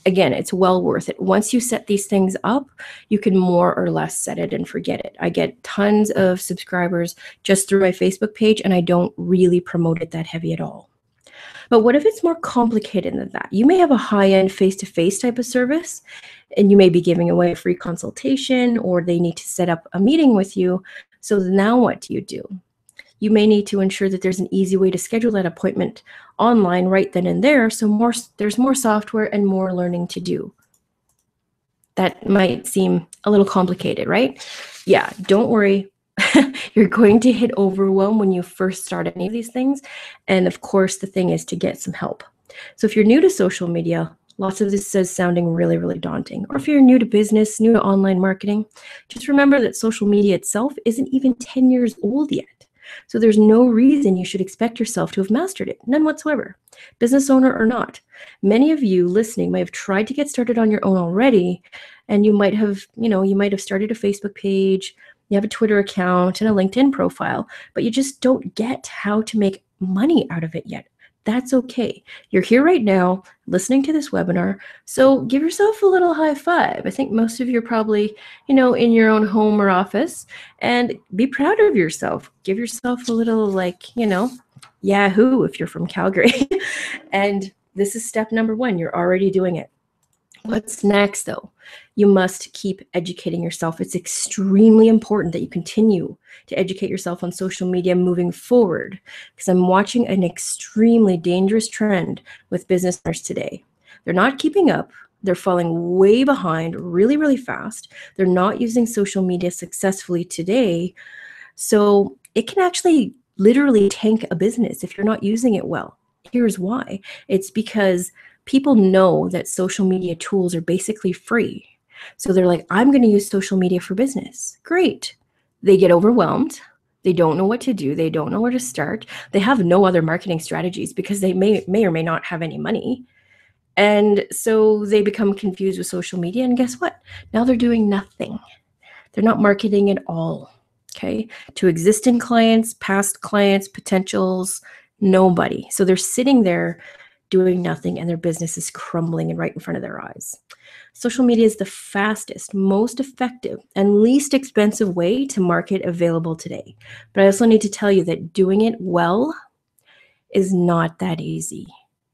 Again, it's well worth it. Once you set these things up, you can more or less set it and forget it. I get tons of subscribers just through my Facebook page, and I don't really promote it that heavy at all. But what if it's more complicated than that? You may have a high-end face-to-face type of service, and you may be giving away a free consultation, or they need to set up a meeting with you. So now what do? You may need to ensure that there's an easy way to schedule that appointment online right then and there, so there's more software and more learning to do. That might seem a little complicated, right? Yeah, don't worry. You're going to hit overwhelm when you first start any of these things. And of course, the thing is to get some help. So if you're new to social media, lots of this is sounding really daunting. Or if you're new to business, new to online marketing, just remember that social media itself isn't even 10 years old yet. So there's no reason you should expect yourself to have mastered it, none whatsoever, business owner or not. Many of you listening might have tried to get started on your own already, and you might have started a Facebook page, you have a Twitter account and a LinkedIn profile, but you just don't get how to make money out of it yet. That's okay. You're here right now listening to this webinar, so give yourself a little high five. I think most of you are probably, in your own home or office, and be proud of yourself. Give yourself a little yahoo if you're from Calgary. And this is step number 1. You're already doing it. What's next, though? You must keep educating yourself. It's extremely important that you continue to educate yourself on social media moving forward, because I'm watching an extremely dangerous trend with business owners today. They're not keeping up. They're falling way behind really fast. They're not using social media successfully today. So it can actually literally tank a business if you're not using it well. Here's why. It's because people know that social media tools are basically free. So they're like, I'm going to use social media for business. Great. They get overwhelmed. They don't know what to do. They don't know where to start. They have no other marketing strategies because they may or may not have any money. And so they become confused with social media. And guess what? Now they're doing nothing. They're not marketing at all. Okay. To existing clients, past clients, potentials, nobody. So they're sitting there doing nothing, and their business is crumbling and right in front of their eyes. Social media is the fastest, most effective, and least expensive way to market available today. But I also need to tell you that doing it well is not that easy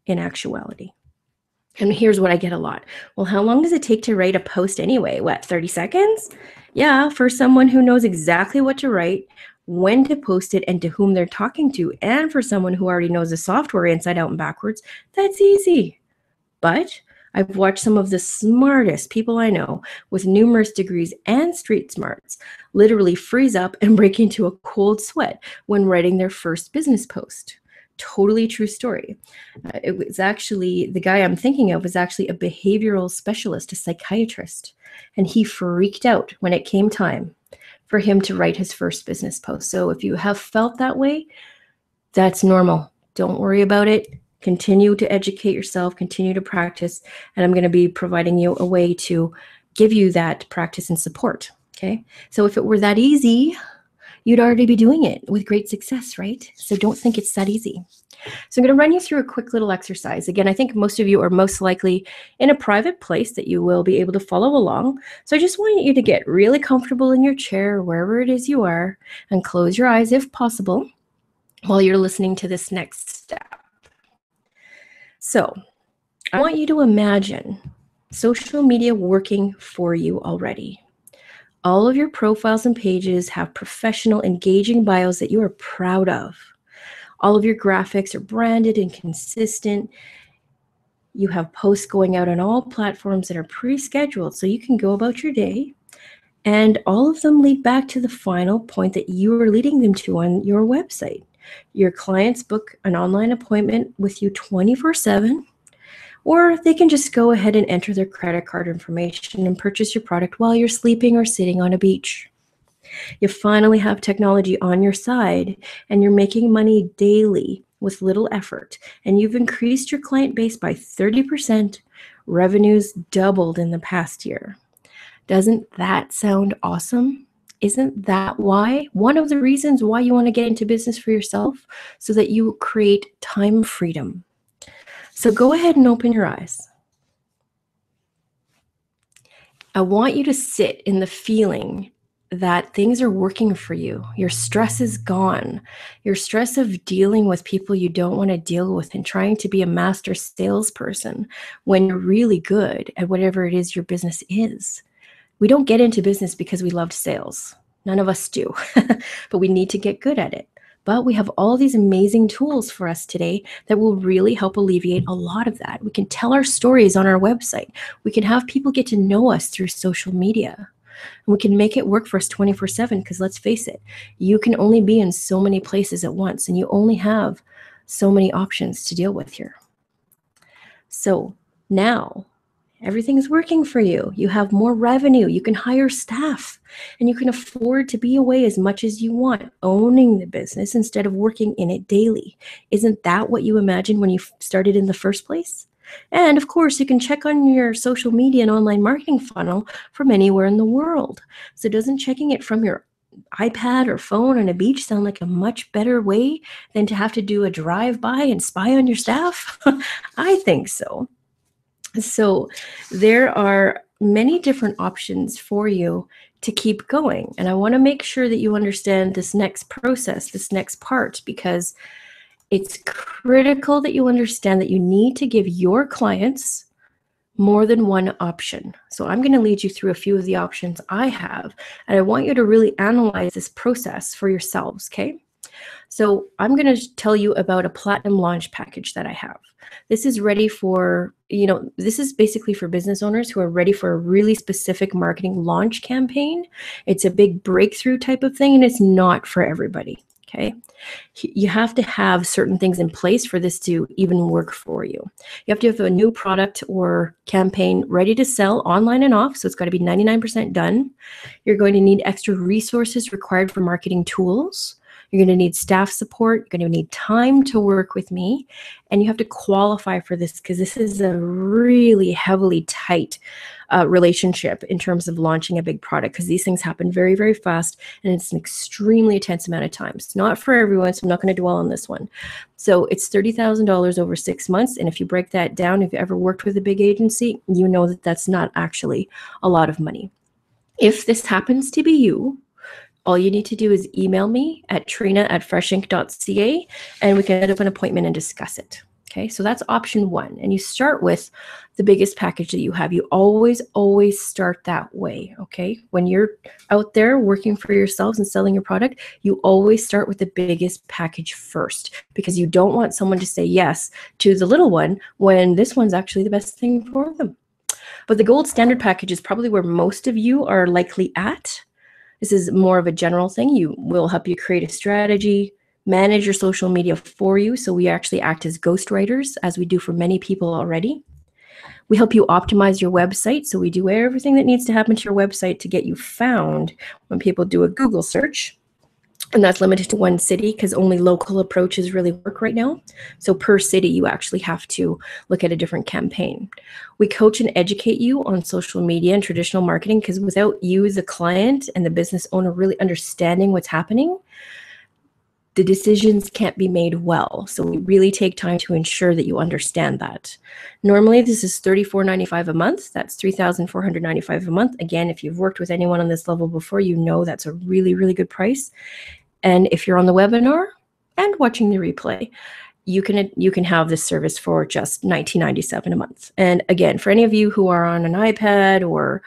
in actuality. And here's what I get a lot. Well, how long does it take to write a post anyway? What, 30 seconds? Yeah, for someone who knows exactly what to write, when to post it, and to whom they're talking to, and for someone who already knows the software inside out and backwards, that's easy. But I've watched some of the smartest people I know with numerous degrees and street smarts literally freeze up and break into a cold sweat when writing their first business post. Totally true story. It was actually, the guy I'm thinking of was actually a behavioral specialist, a psychiatrist, and he freaked out when it came time for him to write his first business post. So if you have felt that way, that's normal. Don't worry about it. Continue to educate yourself, continue to practice, and I'm going to be providing you a way to give you that practice and support, okay? So if it were that easy, you'd already be doing it with great success, right? So don't think it's that easy. So I'm going to run you through a quick little exercise. Again, I think most of you are most likely in a private place that you will be able to follow along. So I just want you to get really comfortable in your chair, wherever it is you are, and close your eyes if possible while you're listening to this next step. So I want you to imagine social media working for you already. All of your profiles and pages have professional, engaging bios that you are proud of. All of your graphics are branded and consistent. You have posts going out on all platforms that are pre-scheduled, so you can go about your day. And all of them lead back to the final point that you are leading them to on your website. Your clients book an online appointment with you 24/7, or they can just go ahead and enter their credit card information and purchase your product while you're sleeping or sitting on a beach. You finally have technology on your side, and you're making money daily with little effort, and you've increased your client base by 30%, revenues doubled in the past year. Doesn't that sound awesome? Isn't that why? One of the reasons why you want to get into business for yourself, so that you create time freedom. So go ahead and open your eyes. I want you to sit in the feeling that things are working for you. Your stress is gone. Your stress of dealing with people you don't want to deal with and trying to be a master salesperson when you're really good at whatever it is your business is. We don't get into business because we loved sales. None of us do, but we need to get good at it. But we have all these amazing tools for us today that will really help alleviate a lot of that. We can tell our stories on our website. We can have people get to know us through social media. And we can make it work for us 24/7, because let's face it, you can only be in so many places at once, and you only have so many options to deal with here. So now, everything's working for you. You have more revenue. You can hire staff, and you can afford to be away as much as you want, owning the business instead of working in it daily. Isn't that what you imagined when you started in the first place? And of course, you can check on your social media and online marketing funnel from anywhere in the world. So doesn't checking it from your iPad or phone on a beach sound like a much better way than to have to do a drive-by and spy on your staff? I think so. So there are many different options for you to keep going. And I want to make sure that you understand this next process, this next part, because it's critical that you understand that you need to give your clients more than one option. So I'm going to lead you through a few of the options I have, and I want you to really analyze this process for yourselves, okay? So I'm going to tell you about a platinum launch package that I have. This is ready for, this is basically for business owners who are ready for a really specific marketing launch campaign. It's a big breakthrough type of thing, and it's not for everybody, okay? You have to have certain things in place for this to even work for you. You have to have a new product or campaign ready to sell online and off, so it's got to be 99% done. You're going to need extra resources required for marketing tools. You're going to need staff support. You're going to need time to work with me. And you have to qualify for this, because this is a really heavily tight relationship in terms of launching a big product, because these things happen very, very fast, and it's an extremely intense amount of time. It's not for everyone, so I'm not going to dwell on this one. So it's $30,000 over 6 months. And if you break that down, if you ever worked with a big agency, you know that that's not actually a lot of money. If this happens to be you, All you need to do is email me at trina@freshinc.ca, and we can set up an appointment and discuss it. Okay, so that's option one. And you start with the biggest package that you have. You always start that way. Okay, when you're out there working for yourselves and selling your product, you always start with the biggest package first, because you don't want someone to say yes to the little one when this one's actually the best thing for them. But the gold standard package is probably where most of you are likely at. This is more of a general thing. You will help you create a strategy, manage your social media for you. So we actually act as ghostwriters, as we do for many people already. We help you optimize your website. So we do everything that needs to happen to your website to get you found when people do a Google search. And that's limited to one city, because only local approaches really work right now. So per city, you actually have to look at a different campaign. We coach and educate you on social media and traditional marketing, because without you as a client and the business owner really understanding what's happening, the decisions can't be made well. So we really take time to ensure that you understand that. Normally, this is $34.95 a month. That's $3,495 a month. Again, if you've worked with anyone on this level before, you know that's a really, really good price. And if you're on the webinar and watching the replay, you can have this service for just $19.97 a month. And again, for any of you who are on an iPad, or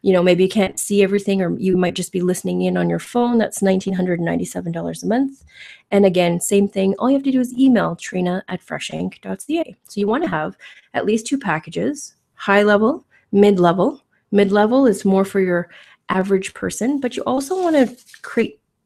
maybe you can't see everything, or you might just be listening in on your phone, that's $1,997 a month. And again, same thing, all you have to do is email trina@freshinc.ca. So you want to have at least 2 packages: high level, mid-level. Mid-level is more for your average person, but you also want to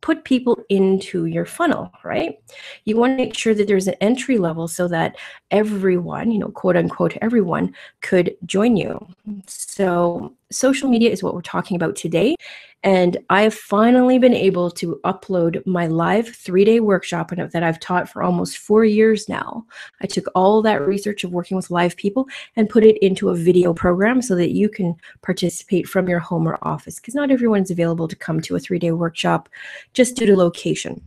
put people into your funnel, right? You want to make sure that there's an entry level so that everyone, quote unquote, everyone could join you. So social media is what we're talking about today. And I've finally been able to upload my live 3-day workshop that I've taught for almost 4 years now. I took all that research of working with live people and put it into a video program so that you can participate from your home or office, because not everyone's available to come to a 3-day workshop just due to location.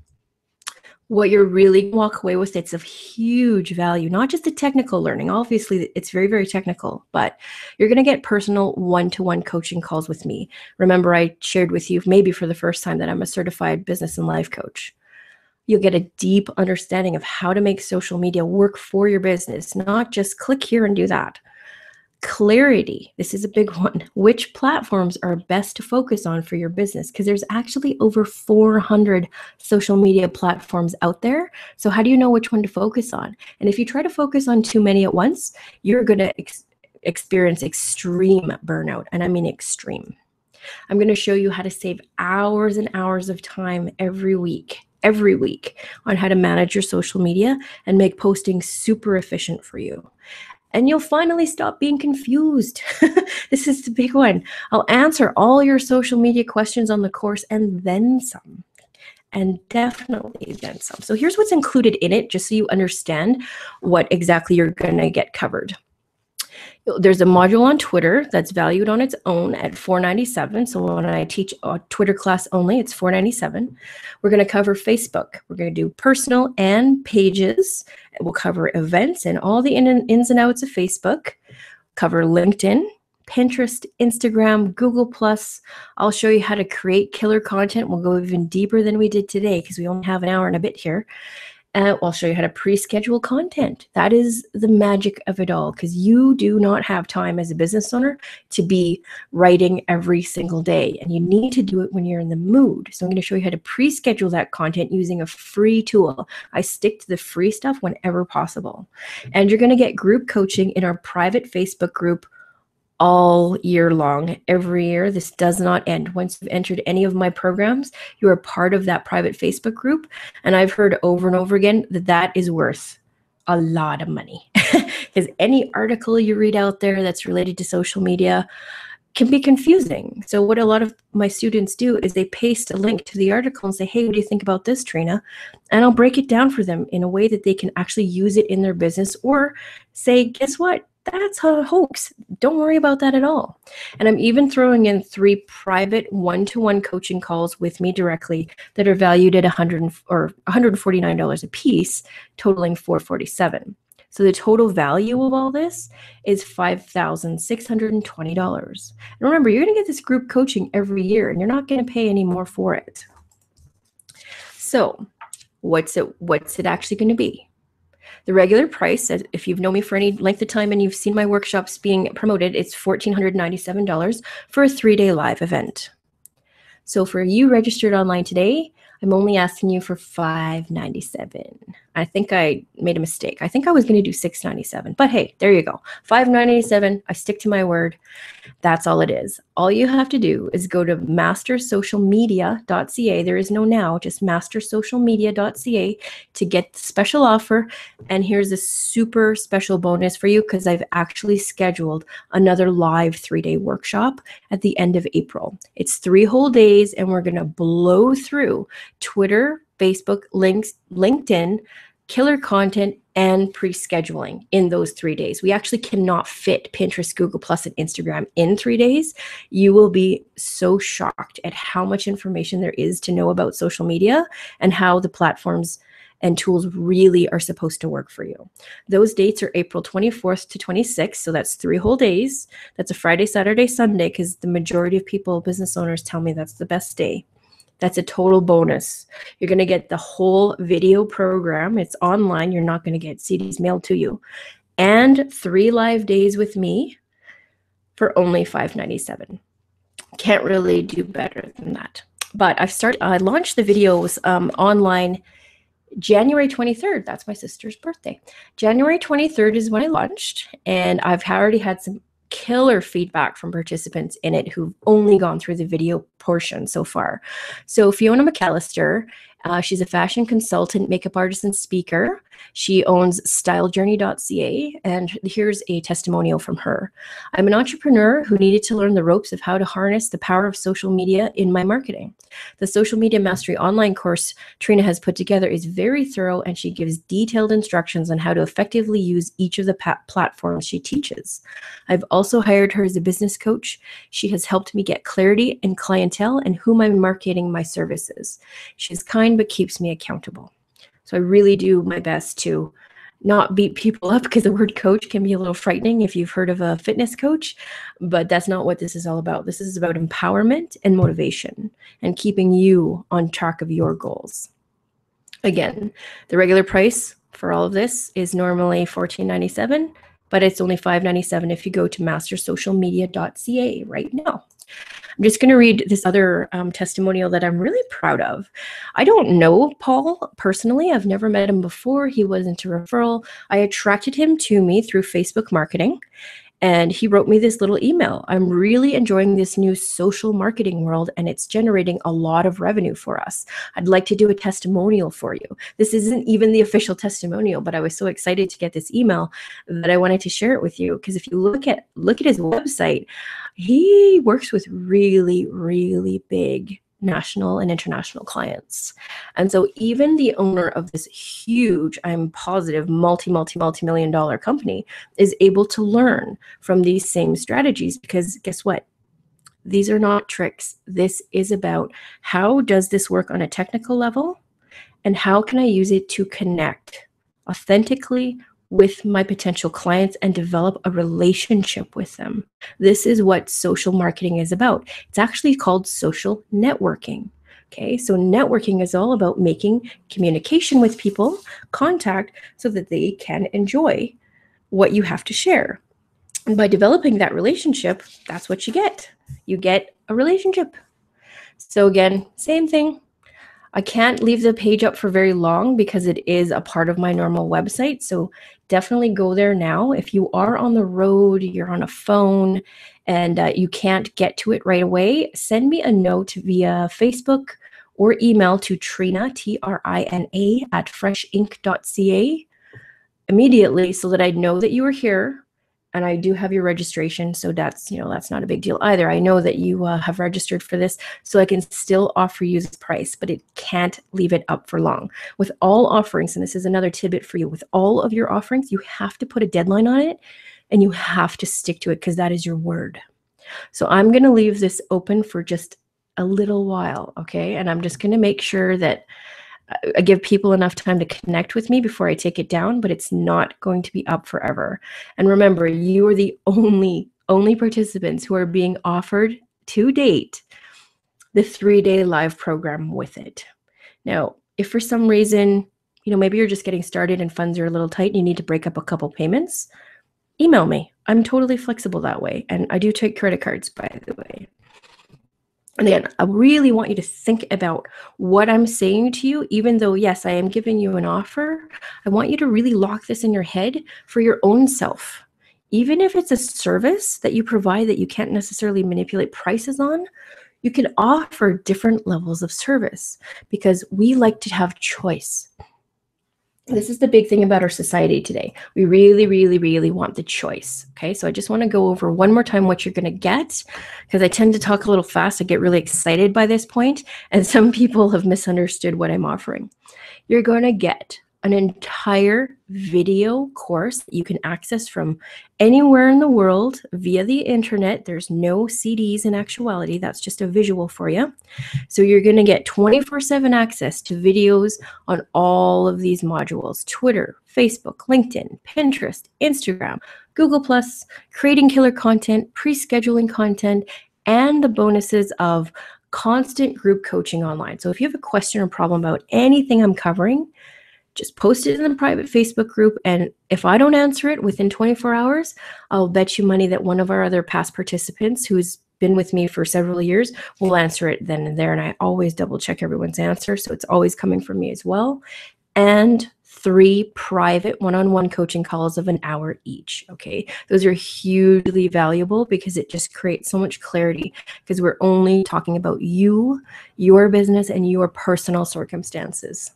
What you're really going to walk away with, it's of huge value, not just the technical learning. Obviously, it's very, very technical, but you're going to get personal one-to-one coaching calls with me. Remember, I shared with you, maybe for the first time, that I'm a certified business and life coach. You'll get a deep understanding of how to make social media work for your business, not just click here and do that. Clarity, this is a big one. Which platforms are best to focus on for your business? Because there's actually over 400 social media platforms out there. So how do you know which one to focus on? And if you try to focus on too many at once, you're going to experience extreme burnout. And I mean extreme. I'm going to show you how to save hours and hours of time every week on how to manage your social media and make posting super efficient for you. And you'll finally stop being confused. This is the big one. I'll answer all your social media questions on the course and then some. And definitely then some. So here's what's included in it, just so you understand what exactly you're going to get covered. There's a module on Twitter that's valued on its own at $497. So when I teach a Twitter class only, it's $497. We're going to cover Facebook. We're going to do personal and pages. We'll cover events and all the ins and outs of Facebook. Cover LinkedIn, Pinterest, Instagram, Google+. I'll show you how to create killer content. We'll go even deeper than we did today, because we only have an hour and a bit here. I'll show you how to pre-schedule content. That is the magic of it all, because you do not have time as a business owner to be writing every single day, and you need to do it when you're in the mood. So I'm going to show you how to pre-schedule that content using a free tool. I stick to the free stuff whenever possible. And you're going to get group coaching in our private Facebook group all year long, every year. This does not end. Once you've entered any of my programs, you are part of that private Facebook group. And I've heard over and over again that that is worth a lot of money, because any article you read out there that's related to social media can be confusing. So what a lot of my students do is they paste a link to the article and say, hey, what do you think about this, Trina? And I'll break it down for them in a way that they can actually use it in their business, or say, guess what? That's a hoax. Don't worry about that at all. And I'm even throwing in 3 private one-to-one coaching calls with me directly that are valued at $149 a piece, totaling $447. So the total value of all this is $5,620. And remember, you're going to get this group coaching every year, and you're not going to pay any more for it. So what's it actually going to be? The regular price, if you've known me for any length of time and you've seen my workshops being promoted, it's $1,497 for a 3-day live event. So for you registered online today, I'm only asking you for $597. I think I made a mistake. I think I was going to do $697, but hey, there you go. $597. I stick to my word. That's all it is. All you have to do is go to mastersocialmedia.ca. There is no now, just mastersocialmedia.ca to get the special offer. And here's a super special bonus for you because I've actually scheduled another live 3-day workshop at the end of April. It's 3 whole days, and we're going to blow through Twitter, Facebook, links, LinkedIn, killer content, and pre-scheduling in those 3 days. We actually cannot fit Pinterest, Google Plus, and Instagram in 3 days. You will be so shocked at how much information there is to know about social media and how the platforms and tools really are supposed to work for you. Those dates are April 24th to 26th, so that's 3 whole days. That's a Friday, Saturday, Sunday, because the majority of people, business owners, tell me that's the best day. That's a total bonus. You're going to get the whole video program. It's online. You're not going to get CDs mailed to you. And 3 live days with me for only $597. Can't really do better than that. But I launched the videos online January 23rd. That's my sister's birthday. January 23rd is when I launched, and I've already had some killer feedback from participants in it who've only gone through the video portion so far. So Fiona McAllister, she's a fashion consultant, makeup artist, and speaker. She owns stylejourney.ca, and here's a testimonial from her. I'm an entrepreneur who needed to learn the ropes of how to harness the power of social media in my marketing. The Social Media Mastery online course Trina has put together is very thorough, and she gives detailed instructions on how to effectively use each of the platforms she teaches. I've also hired her as a business coach. She has helped me get clarity in clientele and whom I'm marketing my services. She's kind but keeps me accountable. So I really do my best to not beat people up, because the word coach can be a little frightening if you've heard of a fitness coach, but that's not what this is all about. This is about empowerment and motivation and keeping you on track of your goals. Again, the regular price for all of this is normally $14.97, but it's only $5.97 if you go to mastersocialmedia.ca right now. I'm just going to read this other testimonial that I'm really proud of. I don't know Paul personally. I've never met him before. He wasn't a referral. I attracted him to me through Facebook marketing, and he wrote me this little email. I'm really enjoying this new social marketing world, and it's generating a lot of revenue for us. I'd like to do a testimonial for you. This isn't even the official testimonial, but I was so excited to get this email that I wanted to share it with you, because if you look at his website, he works with really, really big national and international clients. And so even the owner of this huge, I'm positive, multi-million dollar company is able to learn from these same strategies, because guess what? These are not tricks. This is about how does this work on a technical level, and how can I use it to connect authentically with my potential clients and develop a relationship with them. This is what social marketing is about. It's actually called social networking. Okay, so networking is all about making communication with people, contact, so that they can enjoy what you have to share. And by developing that relationship, that's what you get. You get a relationship. So again, same thing. I can't leave the page up for very long because it is a part of my normal website. So definitely go there now. If you are on the road, you're on a phone, and you can't get to it right away, send me a note via Facebook or email to Trina, Trina, at freshinc.ca immediately, so that I know that you are here. And I do have your registration, so that's not a big deal either. I know that you have registered for this, so I can still offer you this price, but it can't leave it up for long. With all offerings, and this is another tidbit for you, with all of your offerings, you have to put a deadline on it, and you have to stick to it, because that is your word. So I'm going to leave this open for just a little while, okay? And I'm just going to make sure that I give people enough time to connect with me before I take it down, but it's not going to be up forever. And remember, you are the only participants who are being offered to date the 3-day live program with it. Now, If for some reason, maybe you're just getting started and funds are a little tight and you need to break up a couple payments, email me. I'm totally flexible that way. And I do take credit cards, by the way. And again, I really want you to think about what I'm saying to you, even though, yes, I am giving you an offer. I want you to really lock this in your head for your own self. Even if it's a service that you provide that you can't necessarily manipulate prices on, you can offer different levels of service because we like to have choice. This is the big thing about our society today. We really, really, really want the choice. Okay, so I just want to go over one more time what you're going to get, because I tend to talk a little fast. I get really excited by this point, and some people have misunderstood what I'm offering. You're going to get an entire video course that you can access from anywhere in the world via the internet. There's no CDs in actuality. That's just a visual for you. So you're going to get 24/7 access to videos on all of these modules: Twitter, Facebook, LinkedIn, Pinterest, Instagram, Google+, creating killer content, pre-scheduling content, and the bonuses of constant group coaching online. So if you have a question or problem about anything I'm covering, just post it in the private Facebook group, and if I don't answer it within 24 hours, I'll bet you money that one of our other past participants who's been with me for several years will answer it then and there, and I always double check everyone's answer, so it's always coming from me as well. And 3 private one-on-one coaching calls of an hour each, okay? Those are hugely valuable because it just creates so much clarity, because we're only talking about you, your business, and your personal circumstances.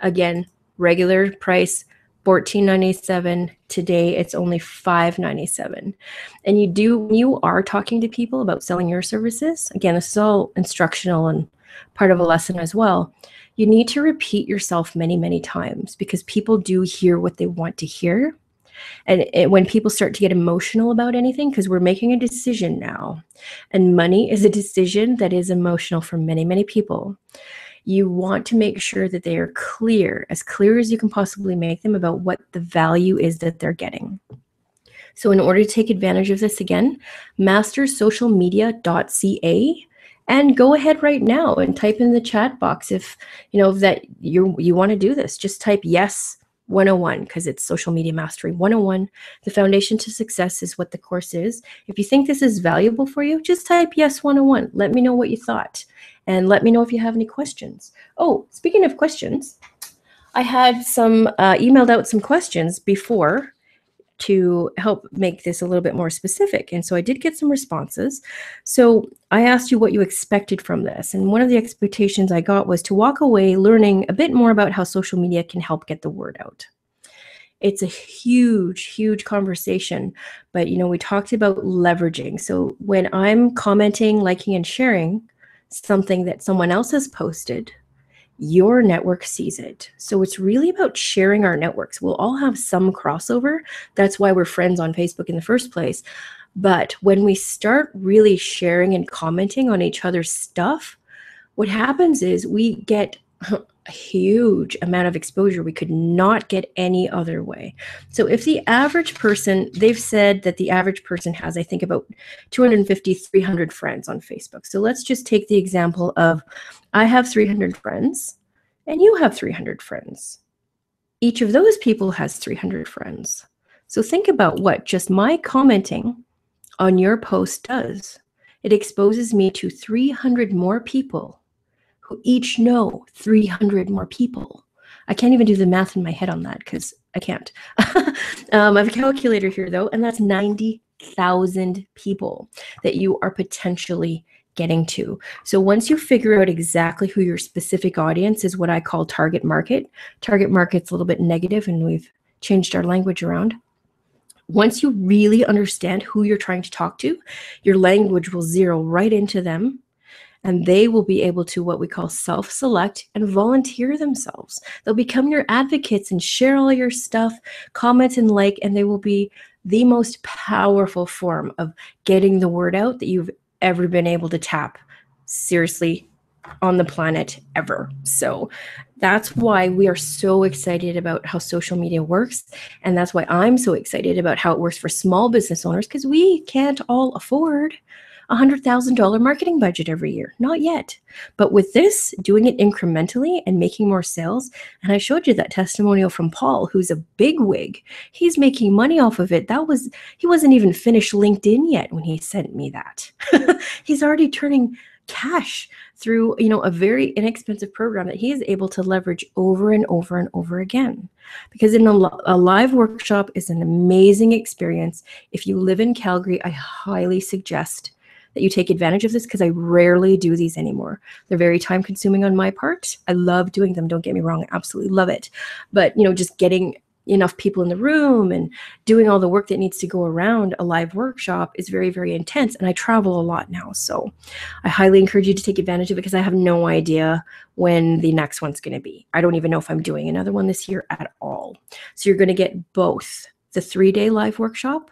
Again, regular price $14.97. Today it's only $5.97. And you are talking to people about selling your services. Again, this is all instructional and part of a lesson as well. You need to repeat yourself many, many times, because people do hear what they want to hear. And when people start to get emotional about anything, because we're making a decision now, and money is a decision that is emotional for many, many people. You want to make sure that they are clear as you can possibly make them, about what the value is that they're getting. So in order to take advantage of this, again, mastersocialmedia.ca, and go ahead right now and type in the chat box if that you want to do this. Just type yes 101, because it's Social Media Mastery 101. The foundation to success is what the course is. If you think this is valuable for you, just type yes 101. Let me know what you thought. And let me know if you have any questions. Oh, speaking of questions, I had emailed out some questions before to help make this a little bit more specific. And so I did get some responses. So I asked you what you expected from this. And one of the expectations I got was to walk away learning a bit more about how social media can help get the word out. It's a huge, huge conversation, but we talked about leveraging. So when I'm commenting, liking, and sharing something that someone else has posted, your network sees it. So it's really about sharing our networks. We'll all have some crossover. That's why we're friends on Facebook in the first place. But when we start really sharing and commenting on each other's stuff, what happens is we get a huge amount of exposure we could not get any other way. So if the average person, they've said that the average person has, I think, about 250, 300 friends on Facebook. So let's just take the example of, I have 300 friends and you have 300 friends. Each of those people has 300 friends. So think about what just my commenting on your post does. It exposes me to 300 more people who each know 300 more people. I can't even do the math in my head on that, because I can't. I have a calculator here though, and that's 90,000 people that you are potentially getting to. So once you figure out exactly who your specific audience is, what I call target market. Target market's a little bit negative, and we've changed our language around. Once you really understand who you're trying to talk to, your language will zero right into them, and they will be able to, what we call, self-select and volunteer themselves. They'll become your advocates and share all your stuff, comment and like, and they will be the most powerful form of getting the word out that you've ever been able to tap, seriously, on the planet ever. So that's why we are so excited about how social media works. And that's why I'm so excited about how it works for small business owners, because we can't all afford $100,000 marketing budget every year. Not yet. But with this, doing it incrementally and making more sales, and I showed you that testimonial from Paul, who's a big wig. He's making money off of it. He wasn't even finished LinkedIn yet when he sent me that. He's already turning cash through, a very inexpensive program that he is able to leverage over and over and over again. Because in a live workshop is an amazing experience. If you live in Calgary, I highly suggest that you take advantage of this, because I rarely do these anymore. They're very time consuming on my part. I love doing them. Don't get me wrong. I absolutely love it. But, just getting enough people in the room and doing all the work that needs to go around a live workshop is very, very intense. And I travel a lot now. So I highly encourage you to take advantage of it, because I have no idea when the next one's going to be. I don't even know if I'm doing another one this year at all. So you're going to get both the 3-day live workshop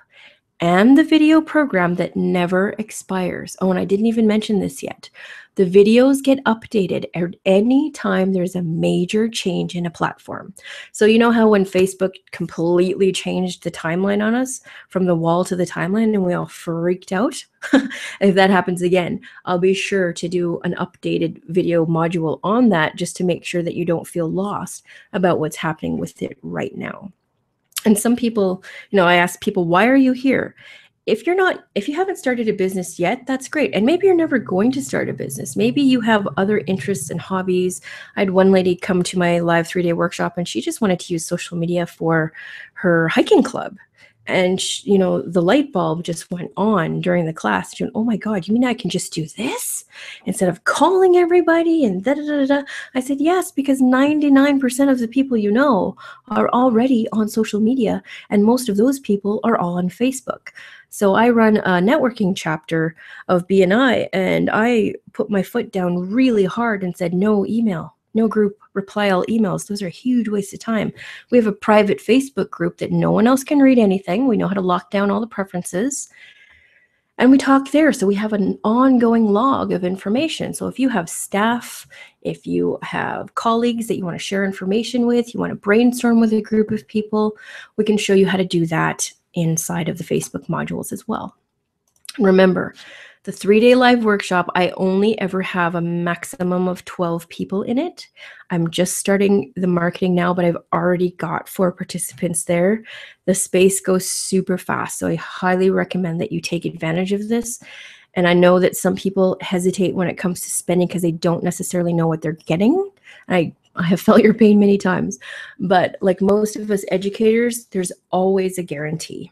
and the video program that never expires. Oh, and I didn't even mention this yet. The videos get updated at any time there's a major change in a platform. So you know how when Facebook completely changed the timeline on us from the wall to the timeline and we all freaked out? If that happens again, I'll be sure to do an updated video module on that, just to make sure that you don't feel lost about what's happening with it right now. And some people, I ask people, why are you here? If you haven't started a business yet, that's great. And maybe you're never going to start a business. Maybe you have other interests and hobbies. I had one lady come to my live 3-day workshop, and she just wanted to use social media for her hiking club. And the light bulb just went on during the class. She went, oh my God, you mean I can just do this instead of calling everybody and da da da da? I said, yes, because 99% of the people are already on social media, and most of those people are all on Facebook. So I run a networking chapter of BNI, and I put my foot down really hard and said, no email, no group reply all emails. Those are a huge waste of time. We have a private Facebook group that no one else can read anything. We know how to lock down all the preferences, and we talk there. So we have an ongoing log of information. So if you have staff, if you have colleagues that you want to share information with, you want to brainstorm with a group of people, we can show you how to do that inside of the Facebook modules as well. Remember, the 3-day live workshop, I only ever have a maximum of 12 people in it. I'm just starting the marketing now, but I've already got 4 participants there. The space goes super fast, so I highly recommend that you take advantage of this. And I know that some people hesitate when it comes to spending because they don't necessarily know what they're getting. I have felt your pain many times, but like most of us educators, there's always a guarantee.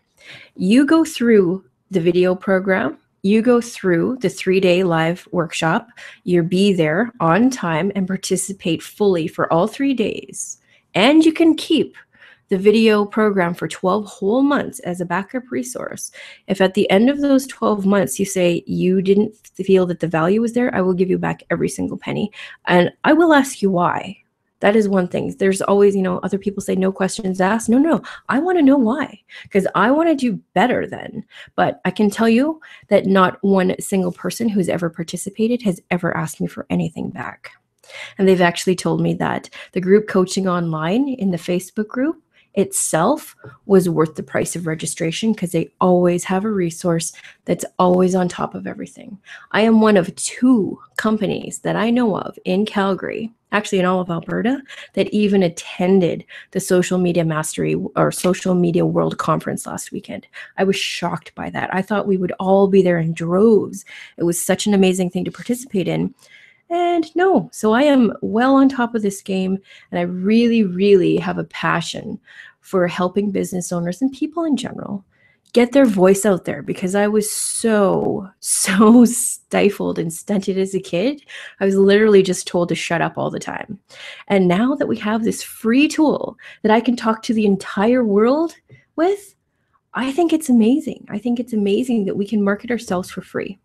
You go through the video program, you go through the 3-day live workshop, you be there on time and participate fully for all 3 days. And you can keep the video program for 12 whole months as a backup resource. If at the end of those 12 months you say you didn't feel that the value was there, I will give you back every single penny. And I will ask you why. That is one thing. There's always, other people say no questions asked. No. I want to know why, because I want to do better then. But I can tell you that not one single person who's ever participated has ever asked me for anything back. And they've actually told me that the group coaching online in the Facebook group itself was worth the price of registration, because they always have a resource that's always on top of everything. I am one of 2 companies that I know of in Calgary, actually in all of Alberta, that even attended the Social Media Mastery or Social Media World Conference last weekend. I was shocked by that. I thought we would all be there in droves. It was such an amazing thing to participate in. And no, so I am well on top of this game, and I really, really have a passion for helping business owners and people in general get their voice out there, because I was so stifled and stunted as a kid. I was literally just told to shut up all the time. And now that we have this free tool that I can talk to the entire world with, I think it's amazing. I think it's amazing that we can market ourselves for free.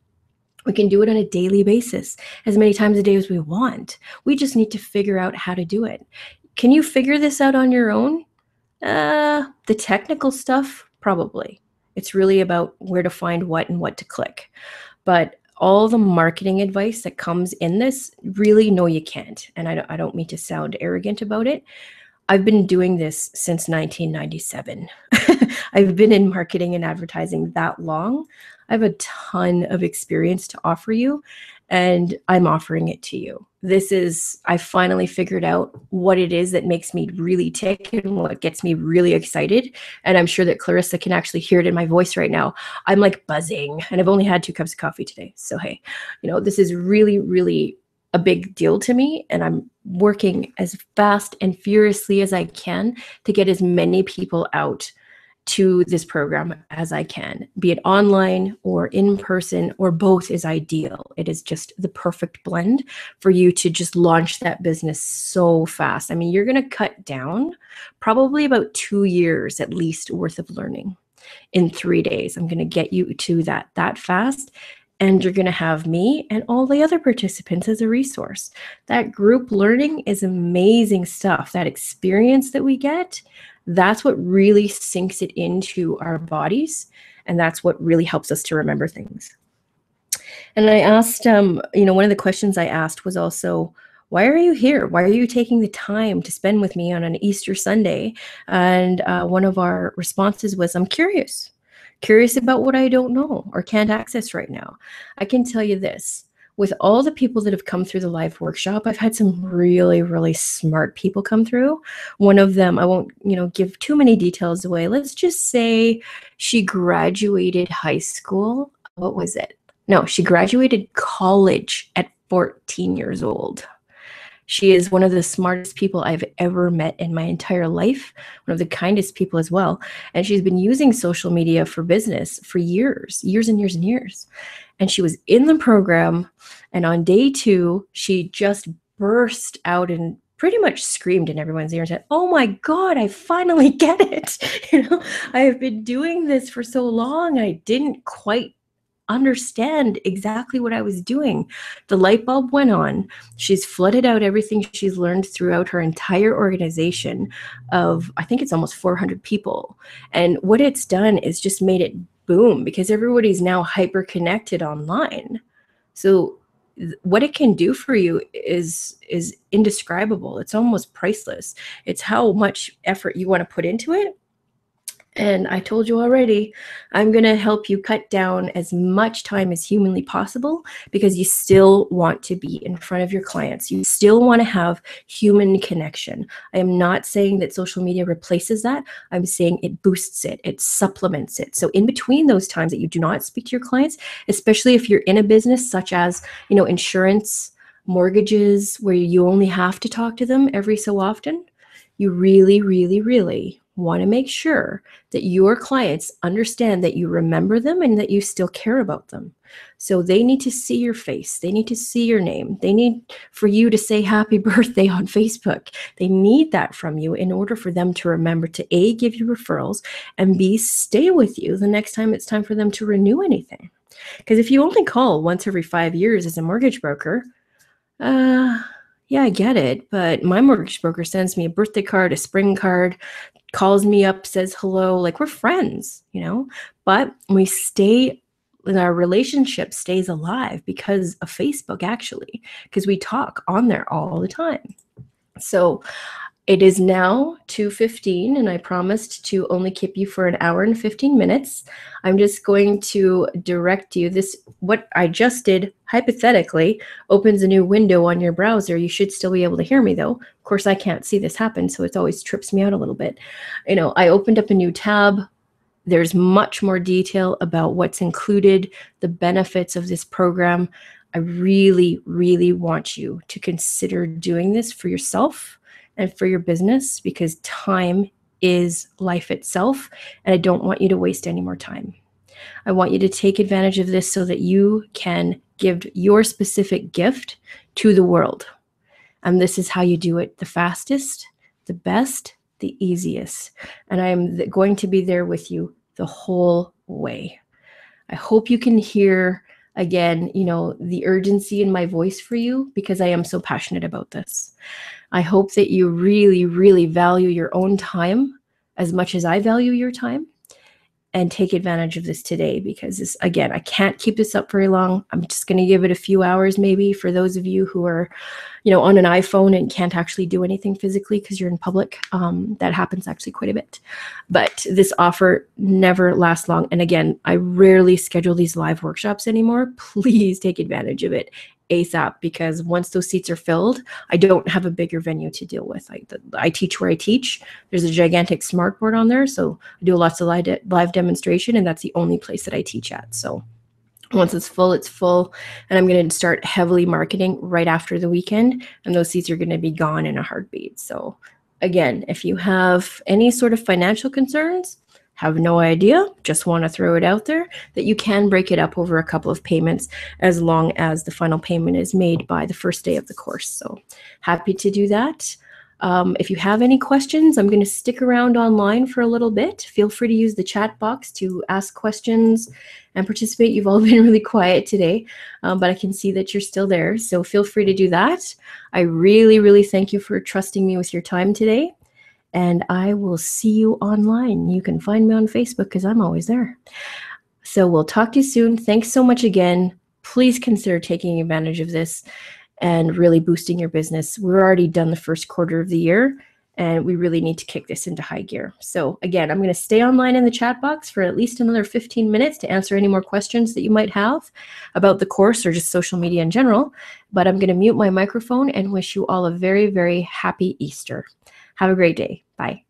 We can do it on a daily basis, as many times a day as we want. We just need to figure out how to do it. Can you figure this out on your own? The technical stuff, probably. It's really about where to find what and what to click. But all the marketing advice that comes in this, really, no, you can't. And I don't mean to sound arrogant about it. I've been doing this since 1997. I've been in marketing and advertising that long. I have a ton of experience to offer you, and I'm offering it to you. I finally figured out what it is that makes me really tick and what gets me really excited. And I'm sure that Clarissa can actually hear it in my voice right now. I'm like buzzing, and I've only had 2 cups of coffee today. So, hey, this is really, really a big deal to me, and I'm working as fast and furiously as I can to get as many people out to this program as I can, be it online or in person, or both is ideal. It is just the perfect blend for you to just launch that business so fast. I mean, you're going to cut down probably about 2 years at least worth of learning in 3 days. I'm going to get you to that fast. And you're going to have me and all the other participants as a resource. That group learning is amazing stuff. That experience that we get, that's what really sinks it into our bodies. And that's what really helps us to remember things. And I asked, one of the questions I asked was also, why are you here? Why are you taking the time to spend with me on an Easter Sunday? And one of our responses was, I'm curious about what I don't know or can't access right now. I can tell you this. With all the people that have come through the live workshop, I've had some really, really smart people come through. One of them, I won't, give too many details away. Let's just say she graduated high school. What was it? No, she graduated college at 14 years old. She is one of the smartest people I've ever met in my entire life, one of the kindest people as well. And she's been using social media for business for years and years and years. And she was in the program, and on day 2, she just burst out and pretty much screamed in everyone's ear and said, oh my God, I finally get it. I have been doing this for so long. I didn't quite understand exactly what I was doing. The light bulb went on. She's flooded out everything she's learned throughout her entire organization of, I think it's almost 400 people. And what it's done is just made it boom, because everybody's now hyper connected online. So what it can do for you is indescribable. It's almost priceless. It's how much effort you want to put into it. And I told you already, I'm going to help you cut down as much time as humanly possible, because you still want to be in front of your clients. You still want to have human connection. I am not saying that social media replaces that. I'm saying it boosts it. It supplements it. So in between those times that you do not speak to your clients, especially if you're in a business such as, insurance, mortgages, where you only have to talk to them every so often, you really, really, really want to make sure that your clients understand that you remember them and that you still care about them. So they need to see your face. They need to see your name. They need for you to say happy birthday on Facebook. They need that from you in order for them to remember to A, give you referrals, and B, stay with you the next time it's time for them to renew anything. Because if you only call once every 5 years as a mortgage broker, yeah, I get it. But my mortgage broker sends me a birthday card, a spring card, calls me up, says hello, like we're friends, but we stay, and our relationship stays alive because of Facebook, actually, because we talk on there all the time. So it is now 2:15, and I promised to only keep you for an hour and 15 minutes. I'm just going to direct you. What I just did, hypothetically, opens a new window on your browser. You should still be able to hear me, though. Of course, I can't see this happen, so it always trips me out a little bit. I opened up a new tab. There's much more detail about what's included, the benefits of this program. I really, really want you to consider doing this for yourself and for your business, because time is life itself, and I don't want you to waste any more time. I want you to take advantage of this so that you can give your specific gift to the world. And this is how you do it the fastest, the best, the easiest. And I'm going to be there with you the whole way. I hope you can hear, again, the urgency in my voice for you, because I am so passionate about this. I hope that you really, really value your own time as much as I value your time. and take advantage of this today, because this, again, I can't keep this up very long. I'm just going to give it a few hours maybe for those of you who are, on an iPhone and can't actually do anything physically because you're in public. That happens actually quite a bit. But this offer never lasts long. And again, I rarely schedule these live workshops anymore. Please take advantage of it ASAP, because once those seats are filled, I don't have a bigger venue to deal with. I teach where I teach. There's a gigantic smartboard on there, so I do lots of live demonstration, and that's the only place that I teach at. So once it's full, and I'm going to start heavily marketing right after the weekend, and those seats are going to be gone in a heartbeat. So again, if you have any sort of financial concerns, have no idea, just want to throw it out there that you can break it up over a couple of payments as long as the final payment is made by the first day of the course. So happy to do that. If you have any questions, I'm going to stick around online for a little bit. Feel free to use the chat box to ask questions and participate. You've all been really quiet today, but I can see that you're still there. So feel free to do that. I really, really thank you for trusting me with your time today. And I will see you online. You can find me on Facebook because I'm always there. So we'll talk to you soon. Thanks so much again. Please consider taking advantage of this and really boosting your business. We're already done the first quarter of the year, and we really need to kick this into high gear. So again, I'm going to stay online in the chat box for at least another 15 minutes to answer any more questions that you might have about the course or just social media in general. But I'm going to mute my microphone and wish you all a very, very happy Easter. Have a great day. Bye.